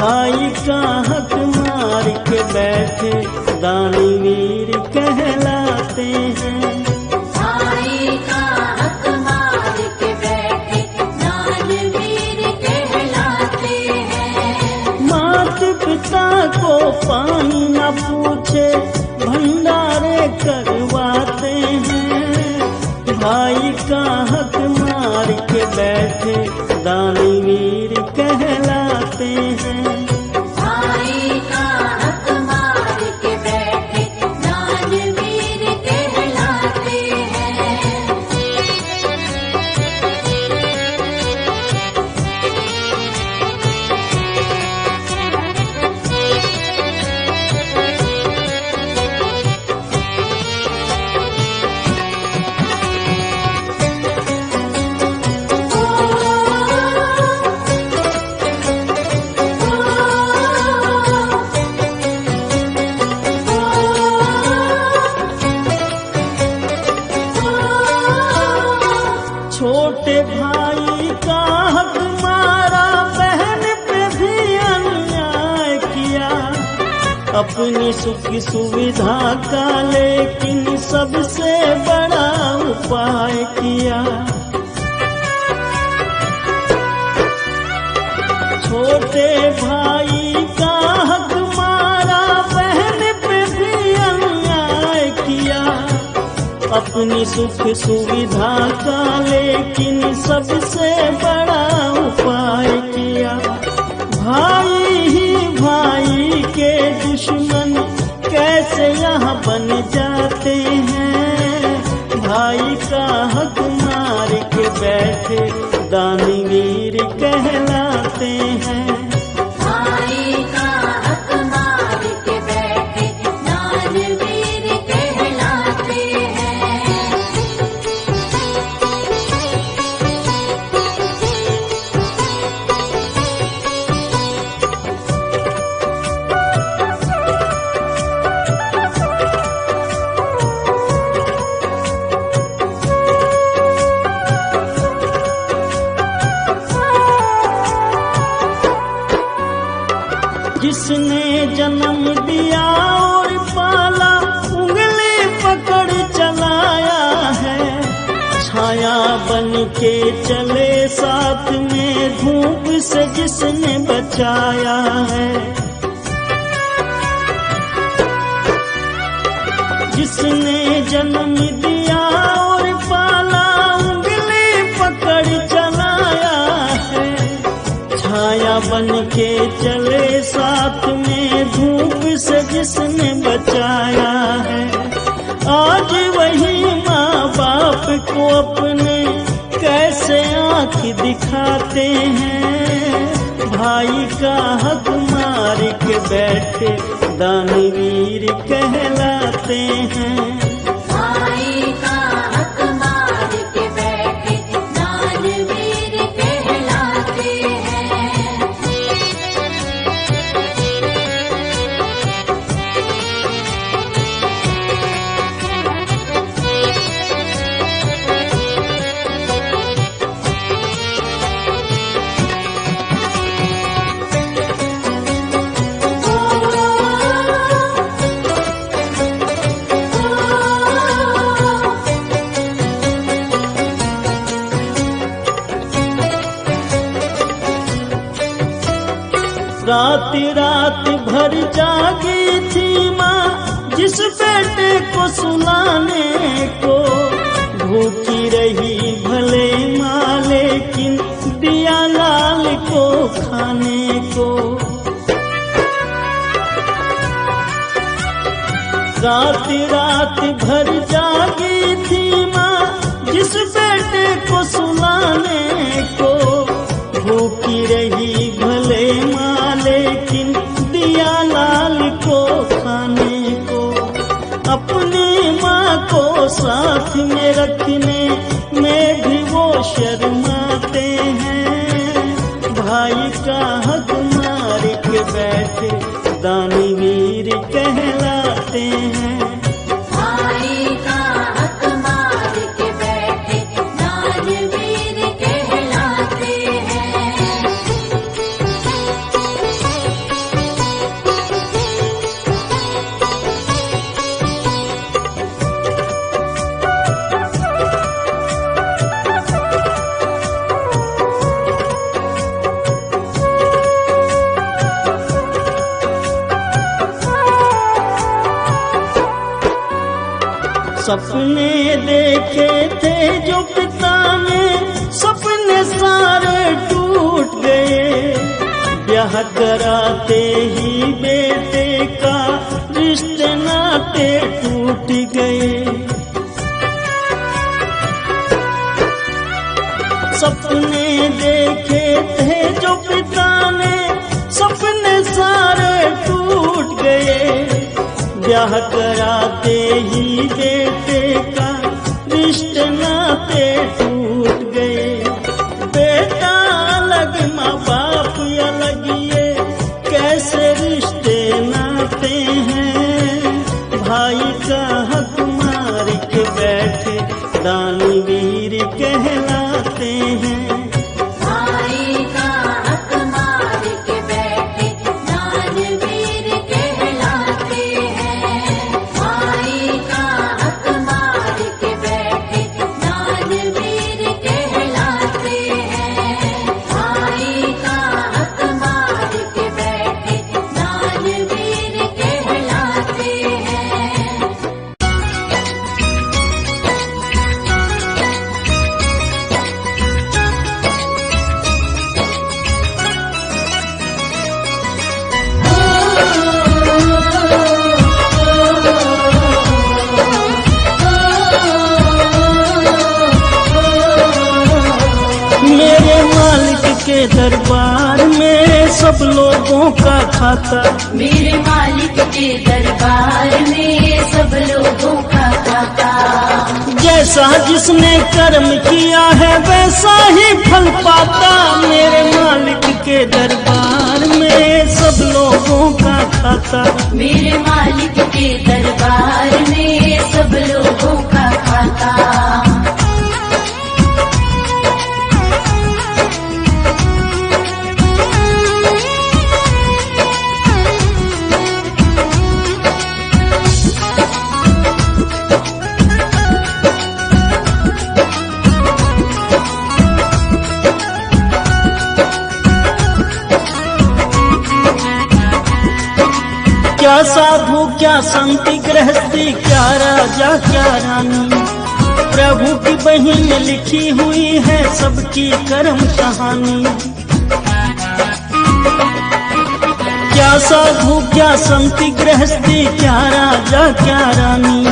भाई का हक मार के बैठे दानवीर कहलाते हैं। भाई का हक मार के बैठे दानवीर कहलाते हैं। मात पिता को पानी न पूछे भंडारे करवाते हैं। भाई का हक मार के बैठे दानवीर कहलाते हैं। भाई का हक मार के बैठे दानवीर कहलाते हैं। छोटे भाई का हक मारा, बहन पे भी अन्याय किया। अपनी सुख सुविधा का लेकिन सबसे बड़ा उपाय किया। छोटे भाई का हक मारा, बहन पे भी अन्याय किया। अपनी सुख सुविधा का लेकिन सबसे बड़ा उपाय किया। भाई ही भाई के दुश्मन कैसे यहाँ बन जाते हैं। भाई का हक मार के बैठे दानवीर कहलाते हैं। भाई का हक मार के बैठे दानवीर कहलाते हैं। जिसने जन्म दिया और पाला, उंगली पकड़ चलाया है। छाया बन के चले साथ में, धूप से जिसने बचाया है। जिसने जन्म दिया और पाला, उंगली पकड़ चलाया है। छाया बन के चले साथ में, धूप से जिसने बचाया है। आज वही माँ बाप को अपने कैसे आँख दिखाते हैं। भाई का हक मार के बैठे दानवीर कहलाते हैं। भाई का हक मार के बैठे दानवीर कहलाते हैं। रात रात भर जागी थी माँ, जिस बेटे को सुलाने को। भूखी रही भले माँ, लेकिन दिया लाल को खाने को। रात रात भर जागी थी माँ, जिस बेटे को सुलाने को। भूखी रही भले माँ, लेकिन दिया लाल को खाने को। अपनी माँ को साथ में रखने में भी वो शर्माते हैं। भाई का हक मार के बैठे दानवीर कहलाते हैं। भाई का हक मार के बैठे दानवीर कहलाते हैं। सपने देखे थे जो पिता ने, सपने सारे टूट गए। ब्याह कराते ही बेटे का रिश्ते नाते टूट गए। सपने देखे थे जो पिता ने, सपने सारे टूट गए। ब्याह कराते ही बेटे का रिश्ते नाते टूट गए। बेटा अलग माँ बाप अलग, ये कैसे रिश्ते नाते हैं। भाई का हक मार के बैठे दानवीर कहलाते हैं। भाई का हक मार के बैठे दानवीर कहलाते हैं। भाई का हक मार के बैठे दानवीर कहलाते हैं। भाई का हक मार के बैठे दानवीर कहलाते हैं। मेरे मालिक के दरबार में सब लोगों का खाता। मेरे मालिक के दरबार में सब लोगों का खाता। जैसा जिसने कर्म किया है वैसा ही फल पाता। मेरे मालिक के दरबार में सब लोगों का खाता। मेरे मालिक के दरबार में सब लोगों का खाता। क्या साधु क्या संत गृहस्थी, क्या राजा क्या रानी, प्रभु की बही में लिखी हुई है सबकी कर्म कहानी। क्या साधु क्या संत गृहस्थी, क्या राजा क्या रानी,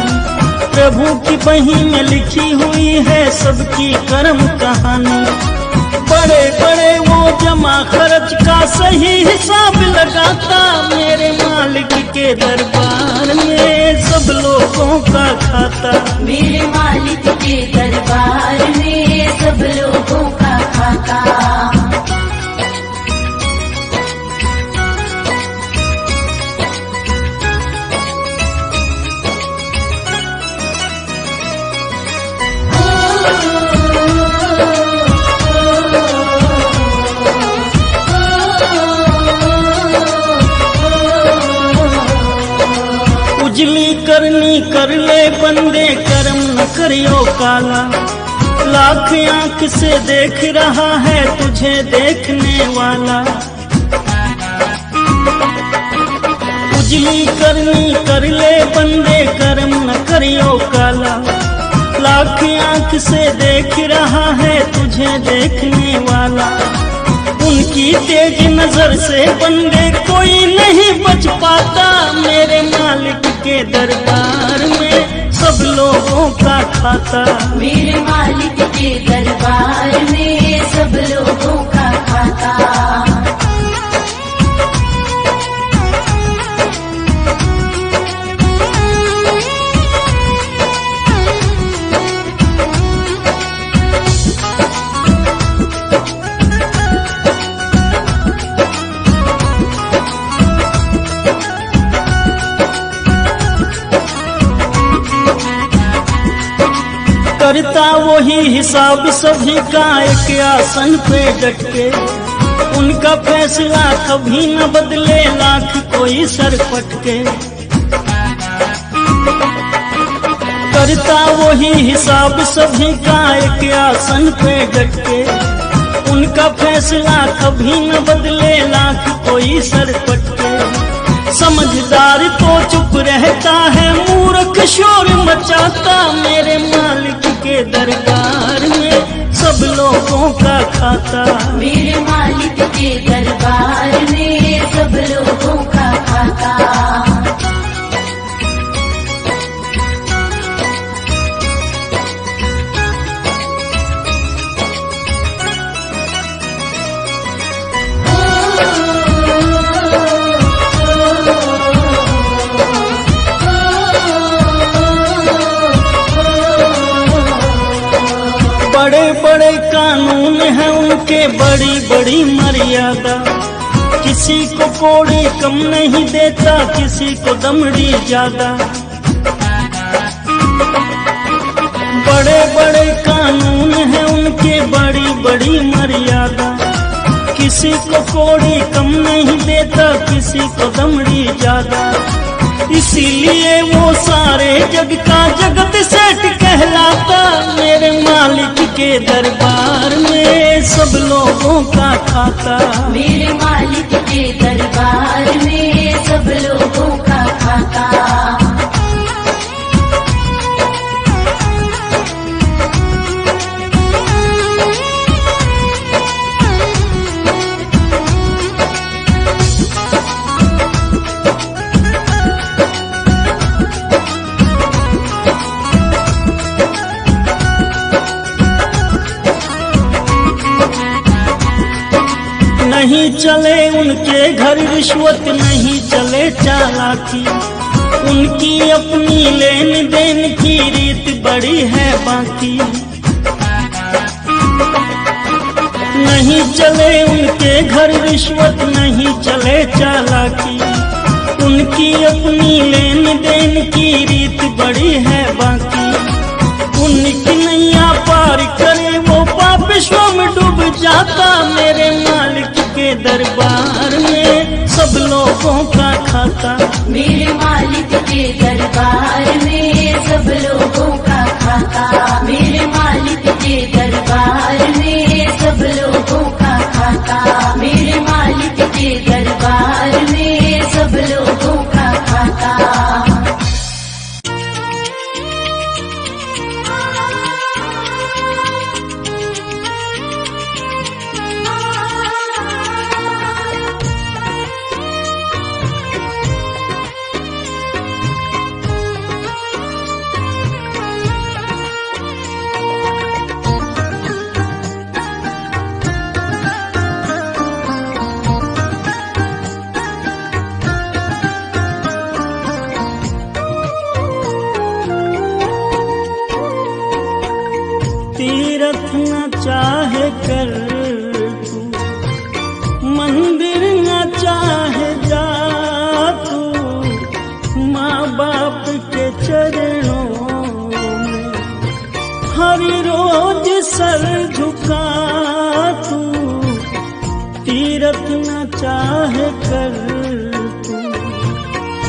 प्रभु की बही में लिखी हुई है सबकी कर्म कहानी। बड़े बड़े वो जमा खर्च का सही हिसाब लगाता। मेरे मालिक के दरबार में सब लोगों का खाता। मेरे मालिक के दरबार में सब लोगों का खाता। उजली करनी कर ले बंदे, कर्म न करियो काला। लाख आंख से देख रहा है तुझे देखने वाला। उजली करनी कर ले बंदे, कर्म न करियो काला। लाख आंख से देख रहा है तुझे देखने वाला। उनकी तेज नजर से बंदे कोई नहीं बच पाता। मेरे मालिक के दरबार में सब लोगों का खाता। मेरे मालिक के दरबार में सब लोगों का खाता। करता वही हिसाब सभी का एक आसन पे डट के। उनका फैसला कभी न बदले लाख कोई सर पटके। करता वही हिसाब सभी का एक आसन पे डट के। उनका फैसला कभी न बदले लाख कोई सर पटके। समझदार तो चुप रहता है, मूर्ख शोर मचाता, मेरे मालिक के दरबार में सब लोगों का खाता। मेरे मालिक के दरबार में सब लोगों का खाता। बड़े बड़े कानून हैं उनके, बड़ी बड़ी मर्यादा। किसी को कोड़ी कम नहीं देता, किसी को दमड़ी ज्यादा। बड़े बड़े कानून हैं उनके, बड़ी बड़ी मर्यादा। किसी को कोड़ी कम नहीं देता, किसी को दमड़ी ज्यादा। इसीलिए वो सारे जग का जगत सेठ कहलाता। मेरे मालिक के दरबार में सब लोगों का खाता। मेरे मालिक के दरबार में सब लोगों का खाता। नहीं चले उनके घर रिश्वत, नहीं चले चालाकी। उनकी अपनी लेन देन की रीत बड़ी है बाकी। नहीं चले उनके घर रिश्वत, नहीं चले चालाकी। उनकी अपनी लेन देन की रीत बड़ी है बाकी। उनकी नैया पार करे वो पाप विश्व में डूब जाता। मेरे मालिक के दरबार में सब लोगों का खाता। मेरे मालिक के दरबार में सब लोगों का खाता। मेरे मालिक के दरबार में सब लोगों का खाता। मेरे मालिक के दरबार में सब लोगों का खाता। तीरथ न चाहे कर तू, मंदिर न चाहे जा तू। माँ बाप के चरणों में हर रोज सर झुका तू। तीरथ न चाहे कर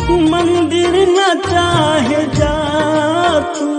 तू, मंदिर न चाहे जा तू।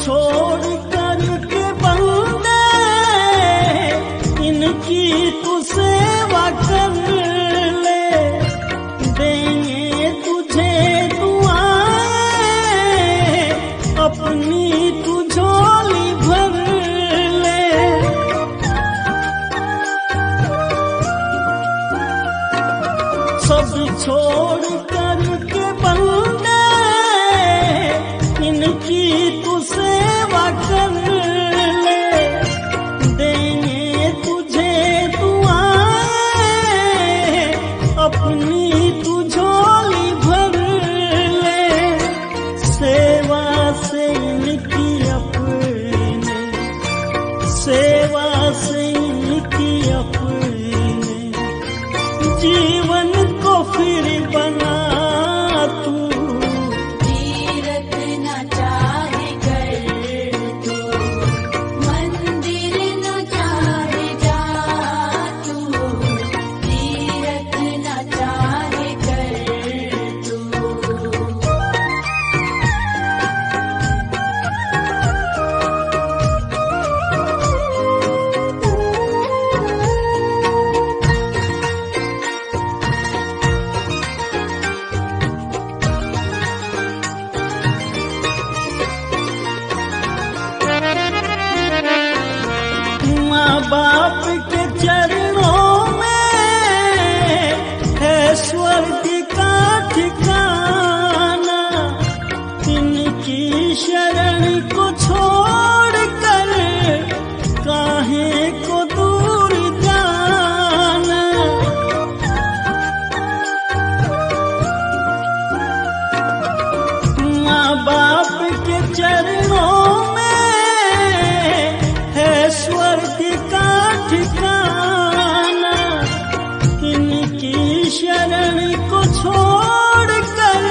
छोड़ कर के बंदे इनकी तू सेवा कर ले, देंगे तुझे दुआएं अपनी तू झोली भर ले। सब छोड़ कर के बंदे इनकी तू सेवा कर ले, देंगे तुझे दुआएं अपनी तू झोली भर ले। सेवा से इनकी अपने, सेवा से इनकी अपने जीवन को फिर बना तू। तीरथ न चाहे कर तू, मंदिर न चाहे जा तू, तीरथ न चाहे कर तू। माँ बाप के चरणों में है स्वर्ग का ठिकाना, इनकी शरण को छोड़ कर काहे को दूर जाना। माँ बाप के चरणों में है स्वर्ग का ठिकाना, इनकी शरण को छोड़ कर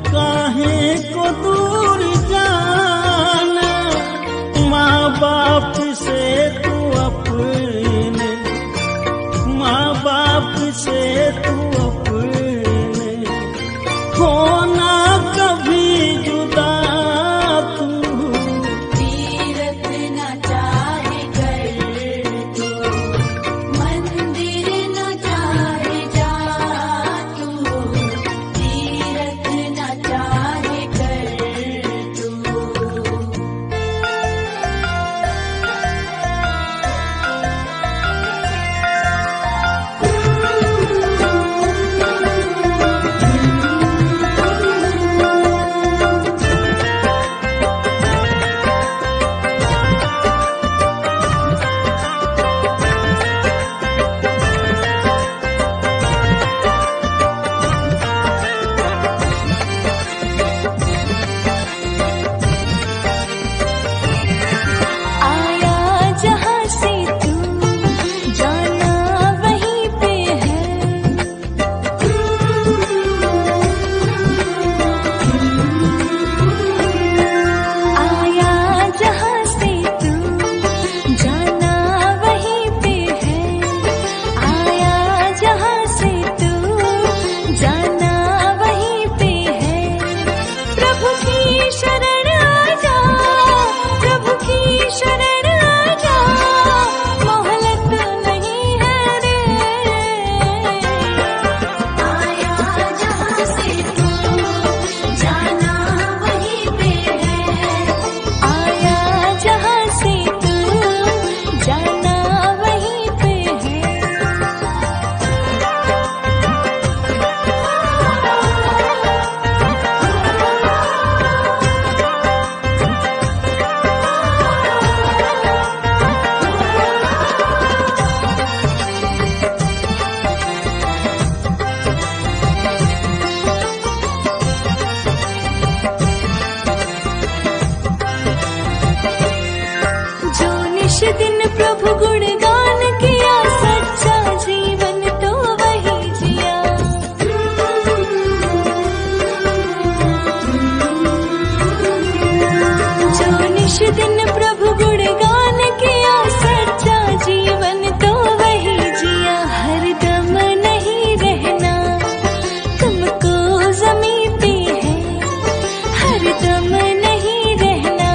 काहे को दूर जाना। माँ बाप से तू अपने, माँ बाप से तू अपने होना कभी जुदा तू। तीरथ न चाहे कर तू, मंदिर न चाहे जा तू, तीरथ न चाहे कर तू। आया जहाँ से तू जाना वहीं पे है, आया जहाँ से तू जाना वहीं पे है, आया जहाँ से तू जाना वहीं पे है। प्रभु की शरण आ जा, प्रभु की शरण आ जा, मोहलत नहीं है रे। आया जहाँ से तू जाना वहीं पे है, आया जहाँ से तू जाना वहीं पे है। जो निश दिन प्रभु गुणगान किया, सच्चा जीवन तो वही जिया। जो निश दिन प्रभु गुणगान किया, सच्चा जीवन तो वही जिया। हरदम नहीं रहना तुमको ज़मीं पे है, हरदम नहीं रहना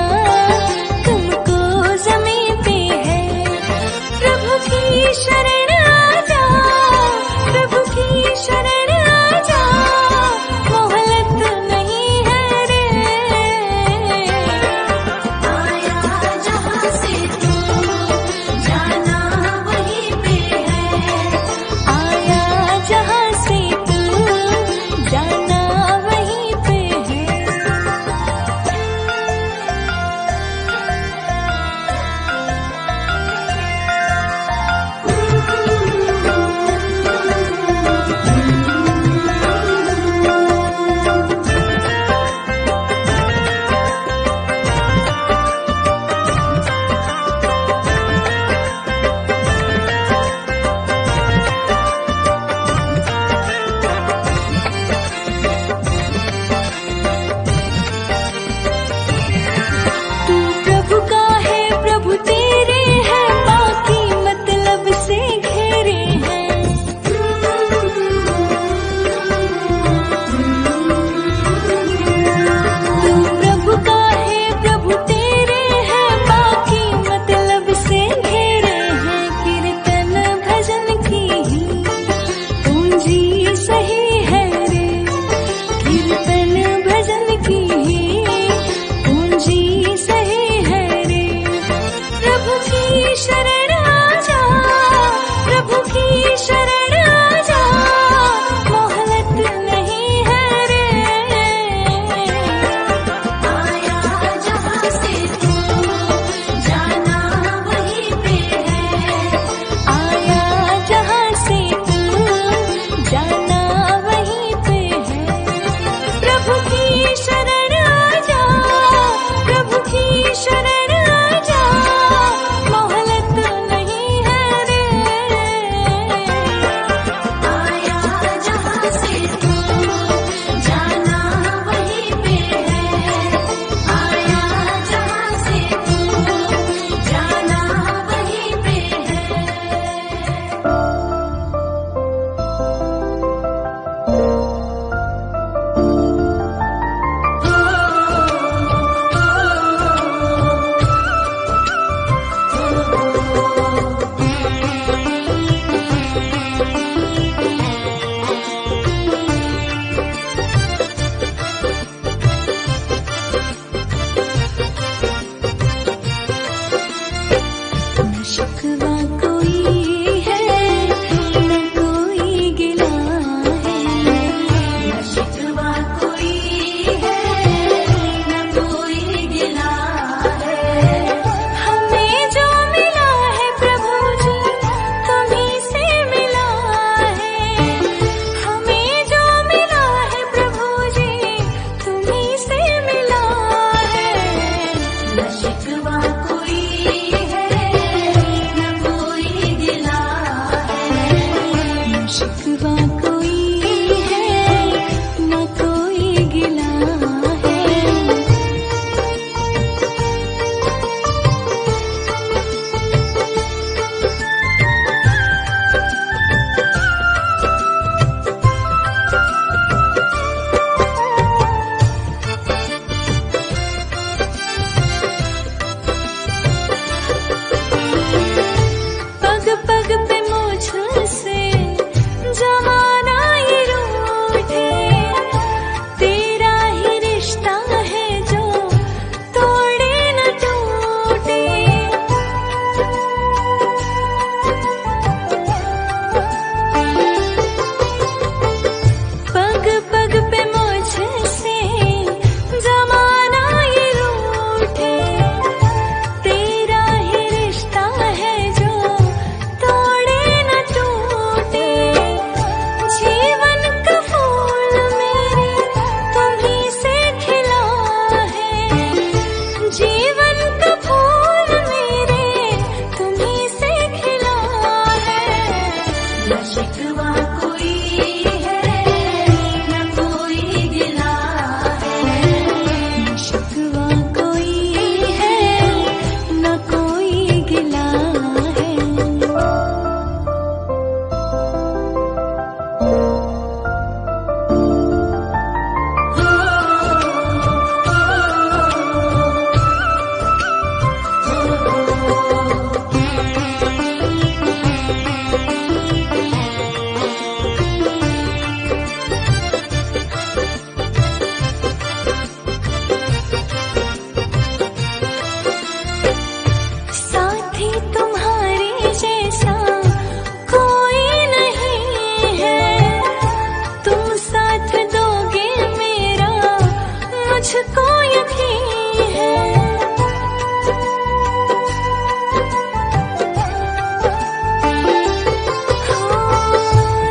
मुझको यकीन है।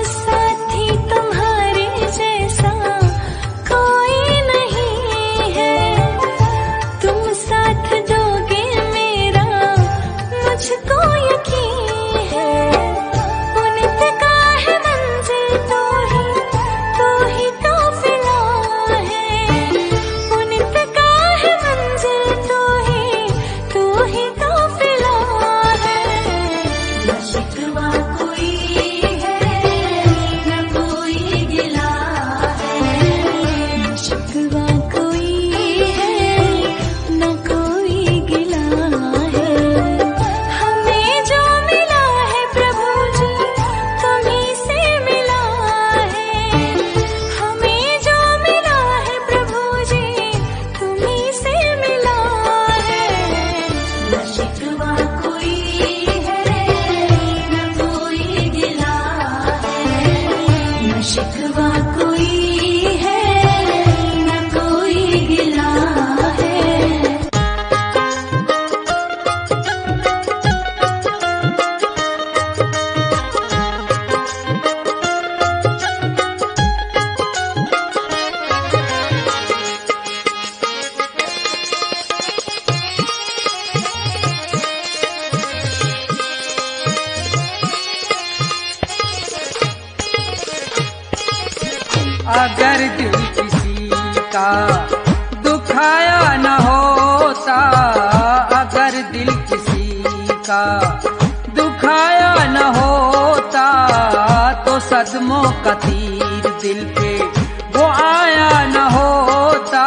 साथी तुम्हारे जैसा कोई नहीं है, तुम साथ दोगे मेरा मुझको यकीन है। उन्नत का है मंजिल तो ही काफिला है। उन्नत का है मंजिल तो ही काफिला है। न शिकवा कोई है न कोई गिला है। न शिकवा कोई है न कोई गिला है। हमें जो मिला है प्रभु जी तुम्हीं से मिला है। हमें जो मिला है प्रभु जी तुम्हीं से मिला है। न शिकवा कोई है न कोई गिला है। न शिकवा कोई है न कोई गिला है। अगर दिल किसी का दुखाया न होता, अगर दिल किसी का दुखाया न होता, तो सदमों का तीर दिल पे वो आया न होता।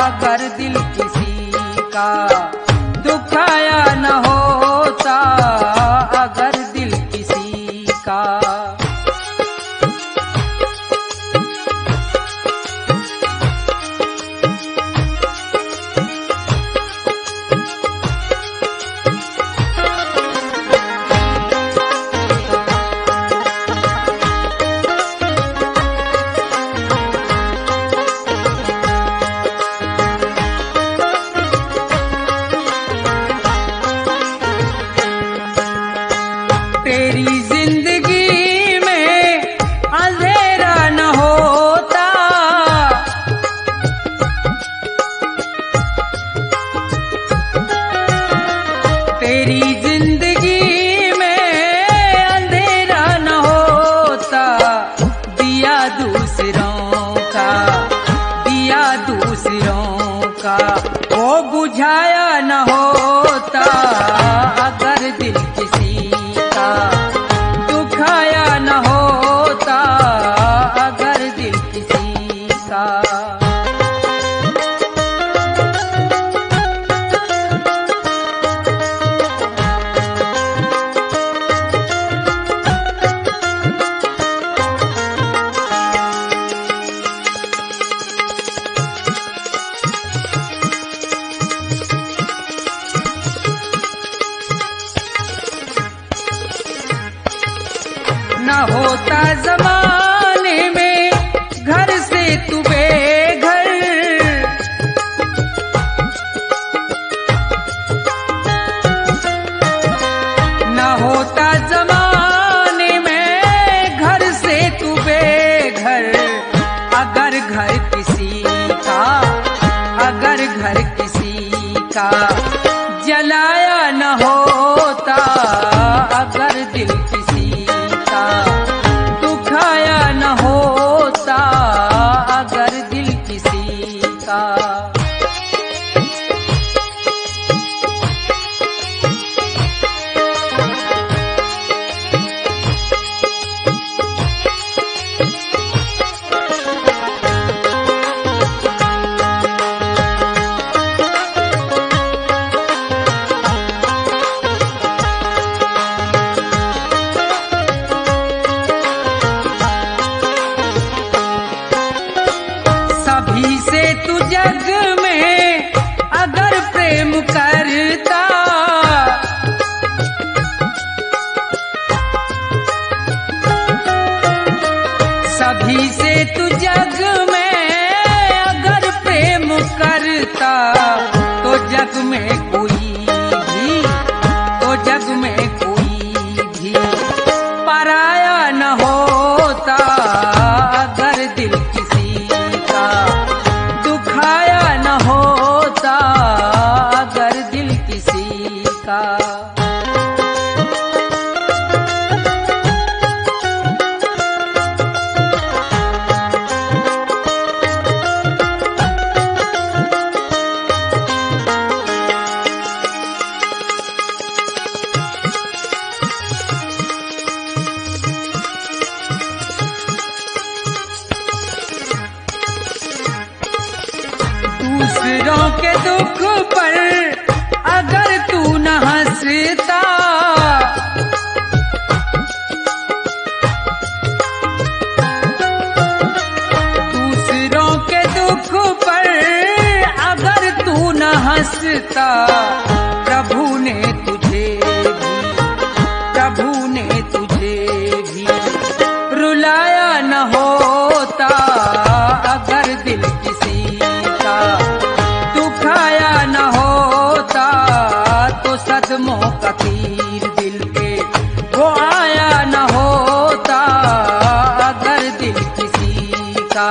अगर दिल किसी का दुखाया न होता, अगर दिल किसी का। तेरी जिंदगी में अंधेरा न होता, तेरी जिंदगी में अंधेरा न होता। दिया दूसरों का, दिया दूसरों का वो बुझाया न होता। अगर दिल किसी का दुखाया न होता, अगर दिल किसी का। न होता जमाने में घर से तू बेघर, न होता जमाने में घर से तू बेघर। अगर घर किसी का, अगर घर किसी का जलाया न होता, अगर दिल किसी का दुखाया न होता, अगर दिल किसी का। सभी से तू जग में अगर प्रेम करता, सभी से तू जग में अगर प्रेम दूसरों के दुख पर अगर तू न हंसता, दूसरों के दुख पर अगर तू न हंसता, प्रभु ने तुझे भी रुलाया न होता। अगर दिल किसी का दुखाया न होता, तो सदमों का तीर दिल पे वो आया न होता। अगर दिल किसी का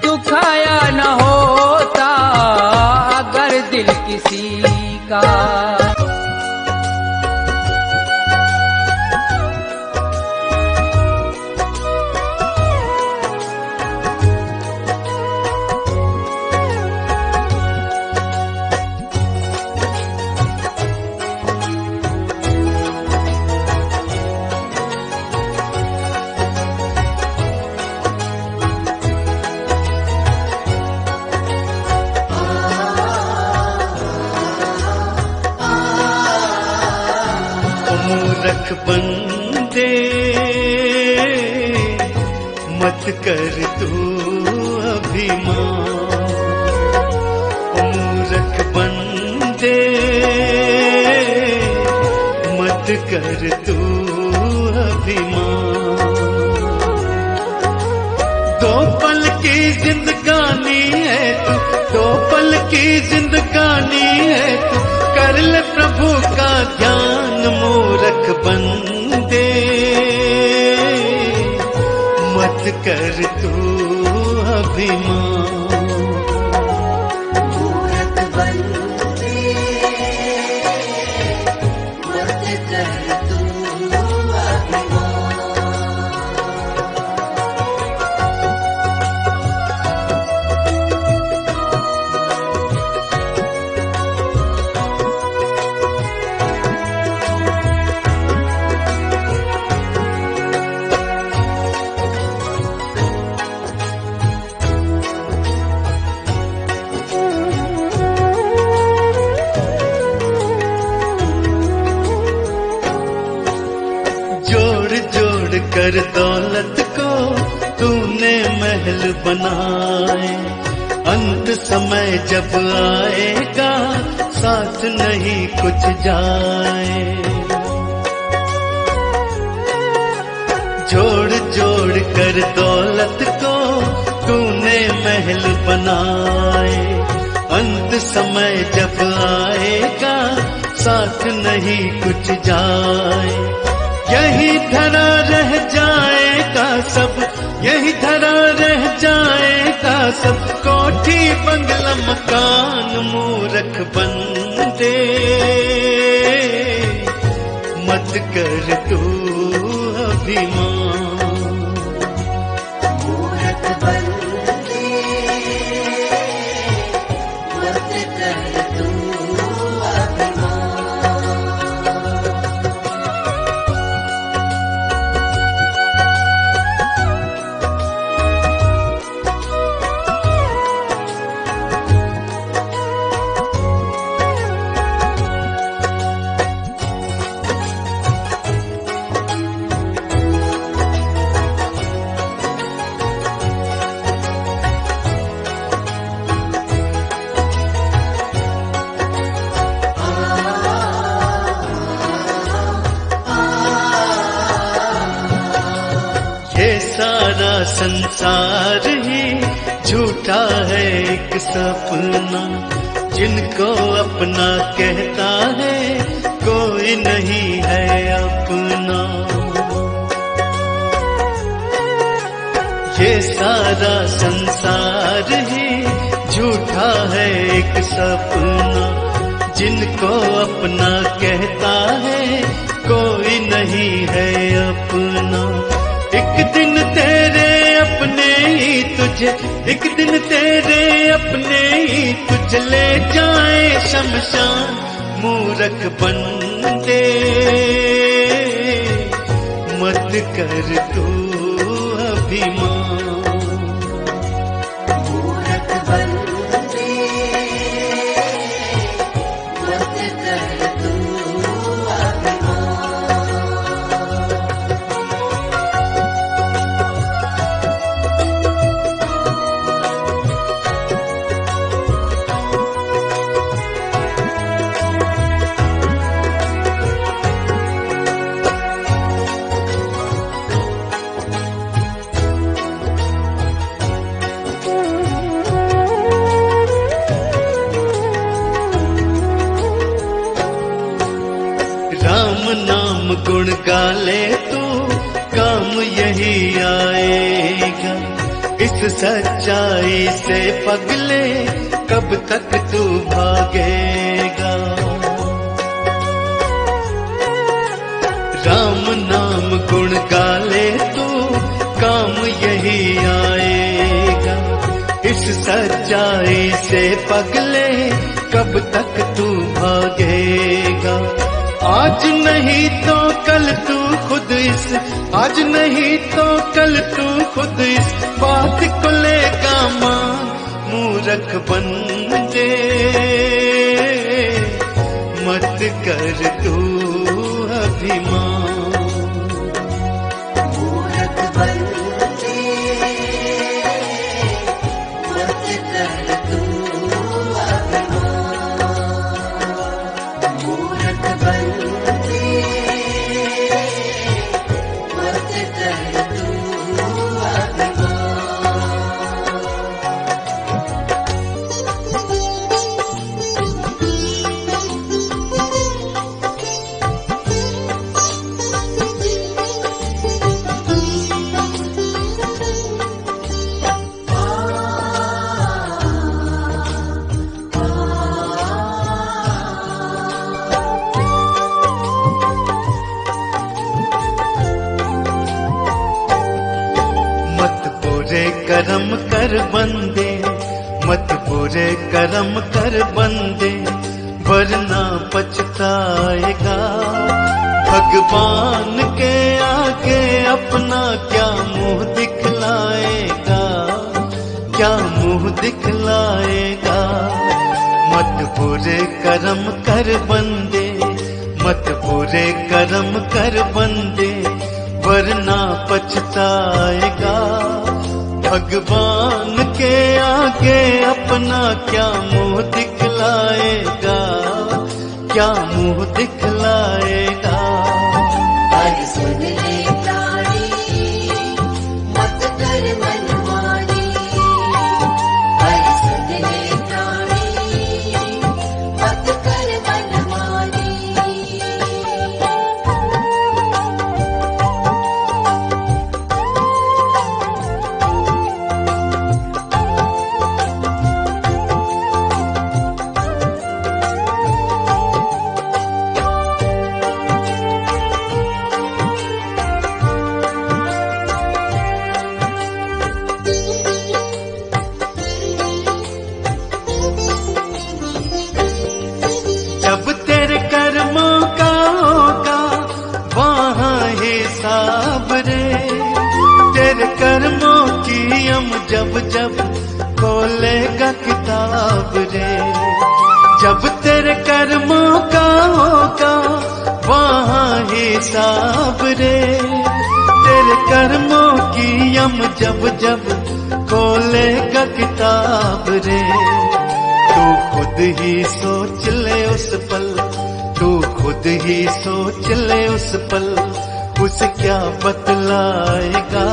दुखाया न होता, अगर दिल किसी का। मूर्ख बंदे मत कर तू अभिमान, मूर्ख बंदे मत कर तू अभिमान। दो पल की जिंदगानी है तू, दो पल की जिंदगानी है तू, कर ले प्रभु का ध्यान। मूर्ख बंदे मत कर तू अभिमान, मूर्ख बंदे मत कर तू अभिमान। कर दौलत को तूने महल बनाए, अंत समय जब आएगा साथ नहीं कुछ जाए। जोड़ जोड़ कर दौलत को तूने महल बनाए, अंत समय जब आएगा साथ नहीं कुछ जाए। यही धरा रह जाएगा सब, यही धरा रह जाएगा सब, कोठी बंगला मकान। मूर्ख बंदे मत कर तू अभिमान, मूर्ख बंदे मत कर तू अभिमान। सारा संसार ही झूठा है एक सपना, जिनको अपना कहता है कोई नहीं है अपना। ये सारा संसार ही झूठा है एक सपना, जिनको अपना कहता है कोई नहीं है अपना। एक दिन तेरे अपने ही तुझे, एक दिन तेरे अपने ही तुझे ले जाए शमशान। मूर्ख बंदे मत कर तू अभिमान, मूर्ख बंदे गा ले तू काम यही आएगा। इस सच्चाई से पगले कब तक तू भागेगा। राम नाम गुण गा ले तू काम यही आएगा। इस सच्चाई से पगले कब तक तू भागेगा। आज नहीं तो कल तू खुद इस, आज नहीं तो कल तू खुद इस बात को लेगा मान। मूर्ख बन दे मत कर तू अभिमान। मूर्ख बन दे मत कर तू अभिमान। मूर्ख बन दे मत कर तू अभिमान। करम कर बंदे, मत बुरे कर्म कर बंदे, वरना पछताएगा। भगवान के आगे अपना क्या मुंह दिखलाएगा, क्या मुंह दिखलाएगा। मत बुरे कर्म कर बंदे, मत बुरे कर्म कर बंदे, वरना पछताएगा। भगवान के आगे अपना क्या मुंह दिखलाएगा, क्या मुंह दिखलाएगा। अरे सुन ले प्राणी मत कर मनमानी। अरे सुन ले प्राणी मत कर मनमानी। जब तेरे कर्मों का होगा वहाँ हिसाब रे, तेरे कर्मों की हम जब जब खोलेगा किताब रे। जब तेरे कर्मों का होगा वहाँ हिसाब रे, तेरे कर्मों की हम जब जब खोलेगा किताब रे। तू खुद ही सोच ले उस पल, तू खुद ही सोच ले उस पल, उसे क्या बतलाएगा।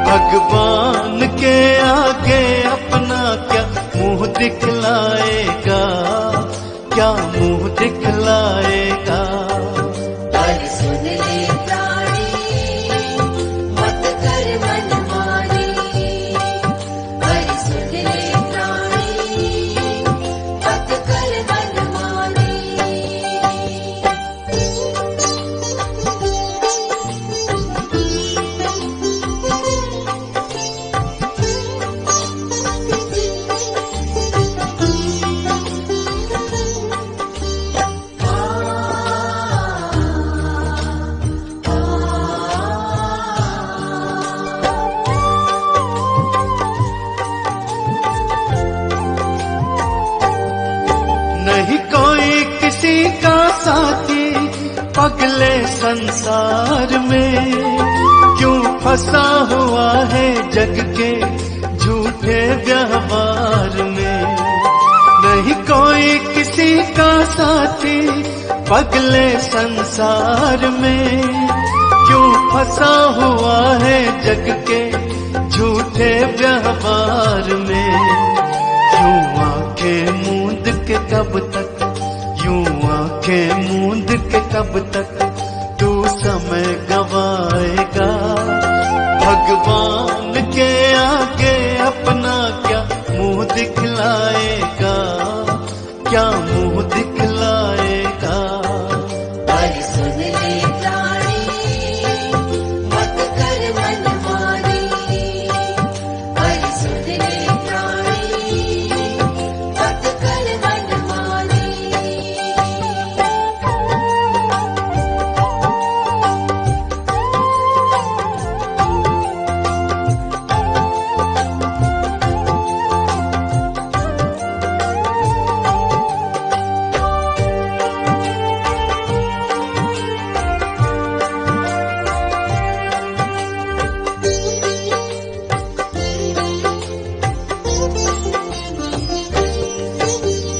भगवान के आगे अपना क्या मुंह दिखलाएगा, क्या मुंह दिखलाएगा। अरे सुन ले प्राणी मत कर मनमानी। अरे सुन ले प्राणी मत कर मनमानी। नहीं कोई किसी का साथी पगले संसार में, क्यों फंसा हुआ है जग के झूठे व्यवहार में। नहीं कोई किसी का साथी पगले संसार में, क्यों फंसा हुआ है जग के झूठे व्यवहार में। यूं आंखें मूंद के कब तक, यूं आंखें मूंद के कब तक तू दिखलाएगा, क्या मुंह दिखलाएगा। पर सुन ले प्राणी, मत कर मनमानी। पर सुन ले प्राणी, मत कर मनमानी।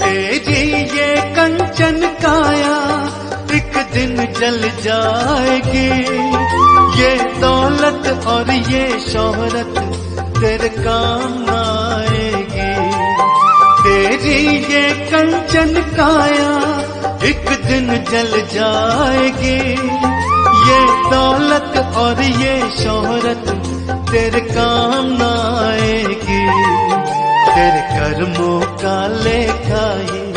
तेरी ये कंचन काया एक दिन जल जाएगी, ये दौलत और ये शोहरत तेरे काम न आएगी। तेरी ये कंचन काया एक दिन जल जाएगी, ये दौलत और ये शोहरत तेरे काम न आएगी। तेरे कर्मों का लेखा ही,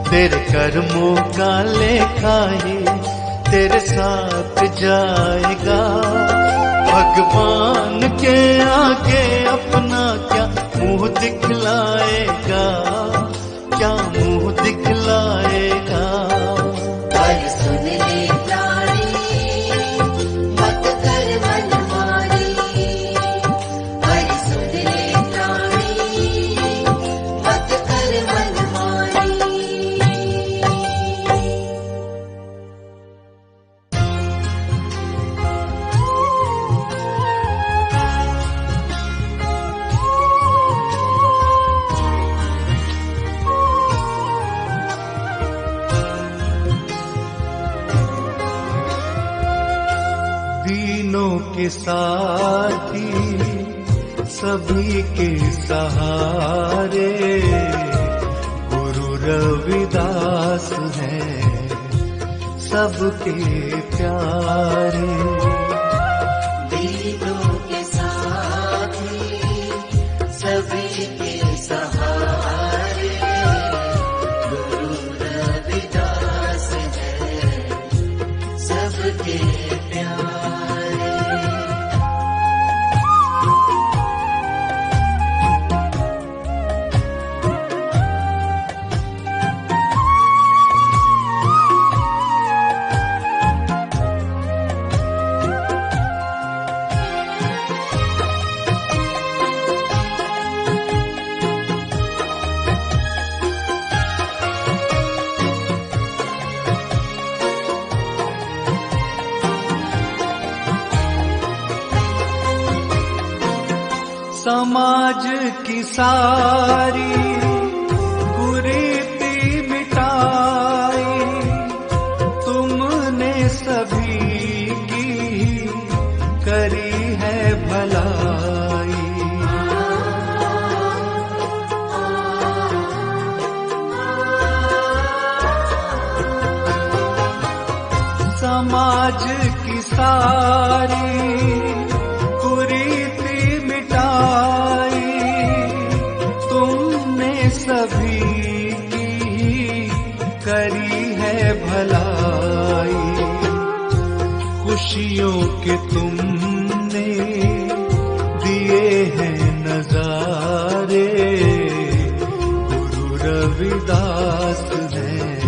तेरे कर्मों का लेखा ही तेरे साथ जाएगा। भगवान के आगे अपना क्या मुंह दिखलाएगा, क्या मुंह दिखलाएगा। पर सुन ले प्राणी, मत कर मनमानी। पर सुन ले प्राणी, मत कर मनमानी। दीनों के साथी सभी के सहारे गुरु रविदास हैं सबके प्यारे। दीनों के साथी सभी के सहारे गुरु रविदास है सबके प्यारे। समाज की सारी कुरीति मिटाई, तुमने सभी की करी है भलाई। समाज की सारी कुरीति मिटाई, तुमने सभी की करी है भलाई। खुशियों के तुमने दिए हैं नजारे, गुरु रविदास हैं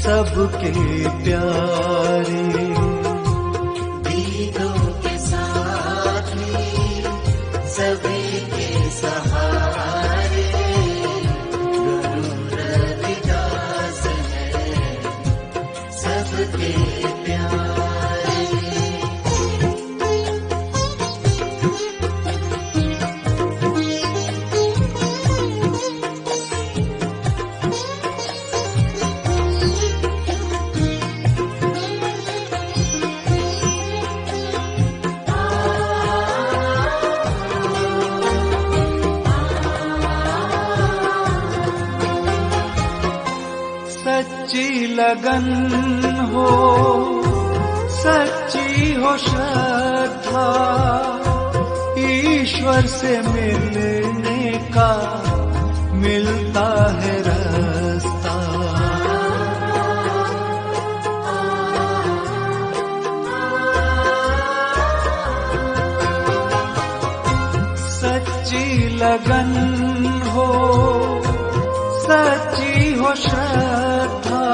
सबके प्यारे। दीनों के साथी सभी के सहारे गुरु रविदास है सबके प्यारे। सच्ची लगन हो, सच्ची हो श्रद्धा, ईश्वर से मिलने का मिलता है रास्ता। सच्ची लगन हो, सच्ची हो श्रद्धा,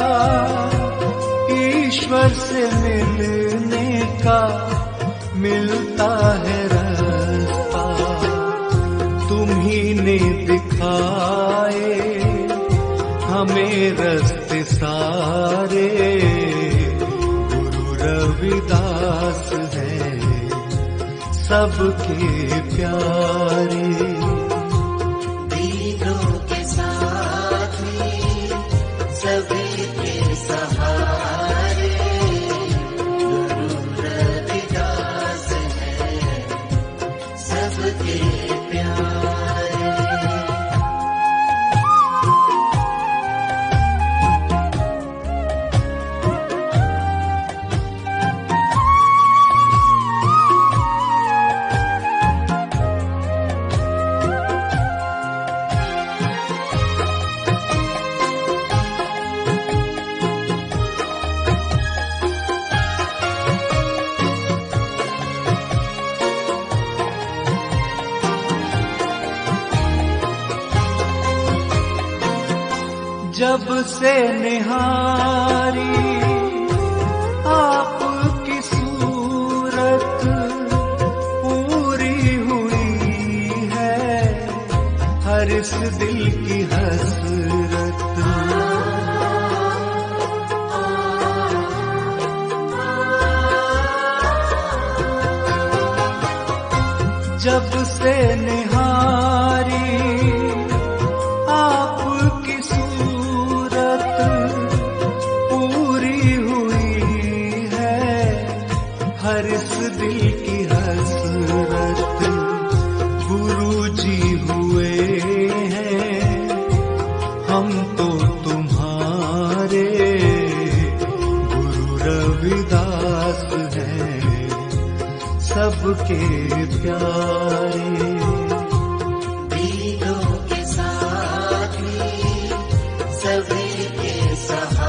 ईश्वर से मिलने का मिलता है रास्ता। तुम्ही ने दिखाए हमें रास्ते सारे, गुरु रविदास है सबके प्यारे। दीनों के साथी सभी के सहारे, गुरु रविदास है सबके प्यारे। जब से निहारी आपकी सूरत, पूरी हुई है हर इस दिल की हसरत। जब से निहारी आपकी सूरत, पूरी हुई है हर इस दिल की हसरत। गुरु जी हुए हैं हम तो तुम्हारे, गुरु रविदास हैं सबके प्यारे। दीनों के साथी सभी के सहारे,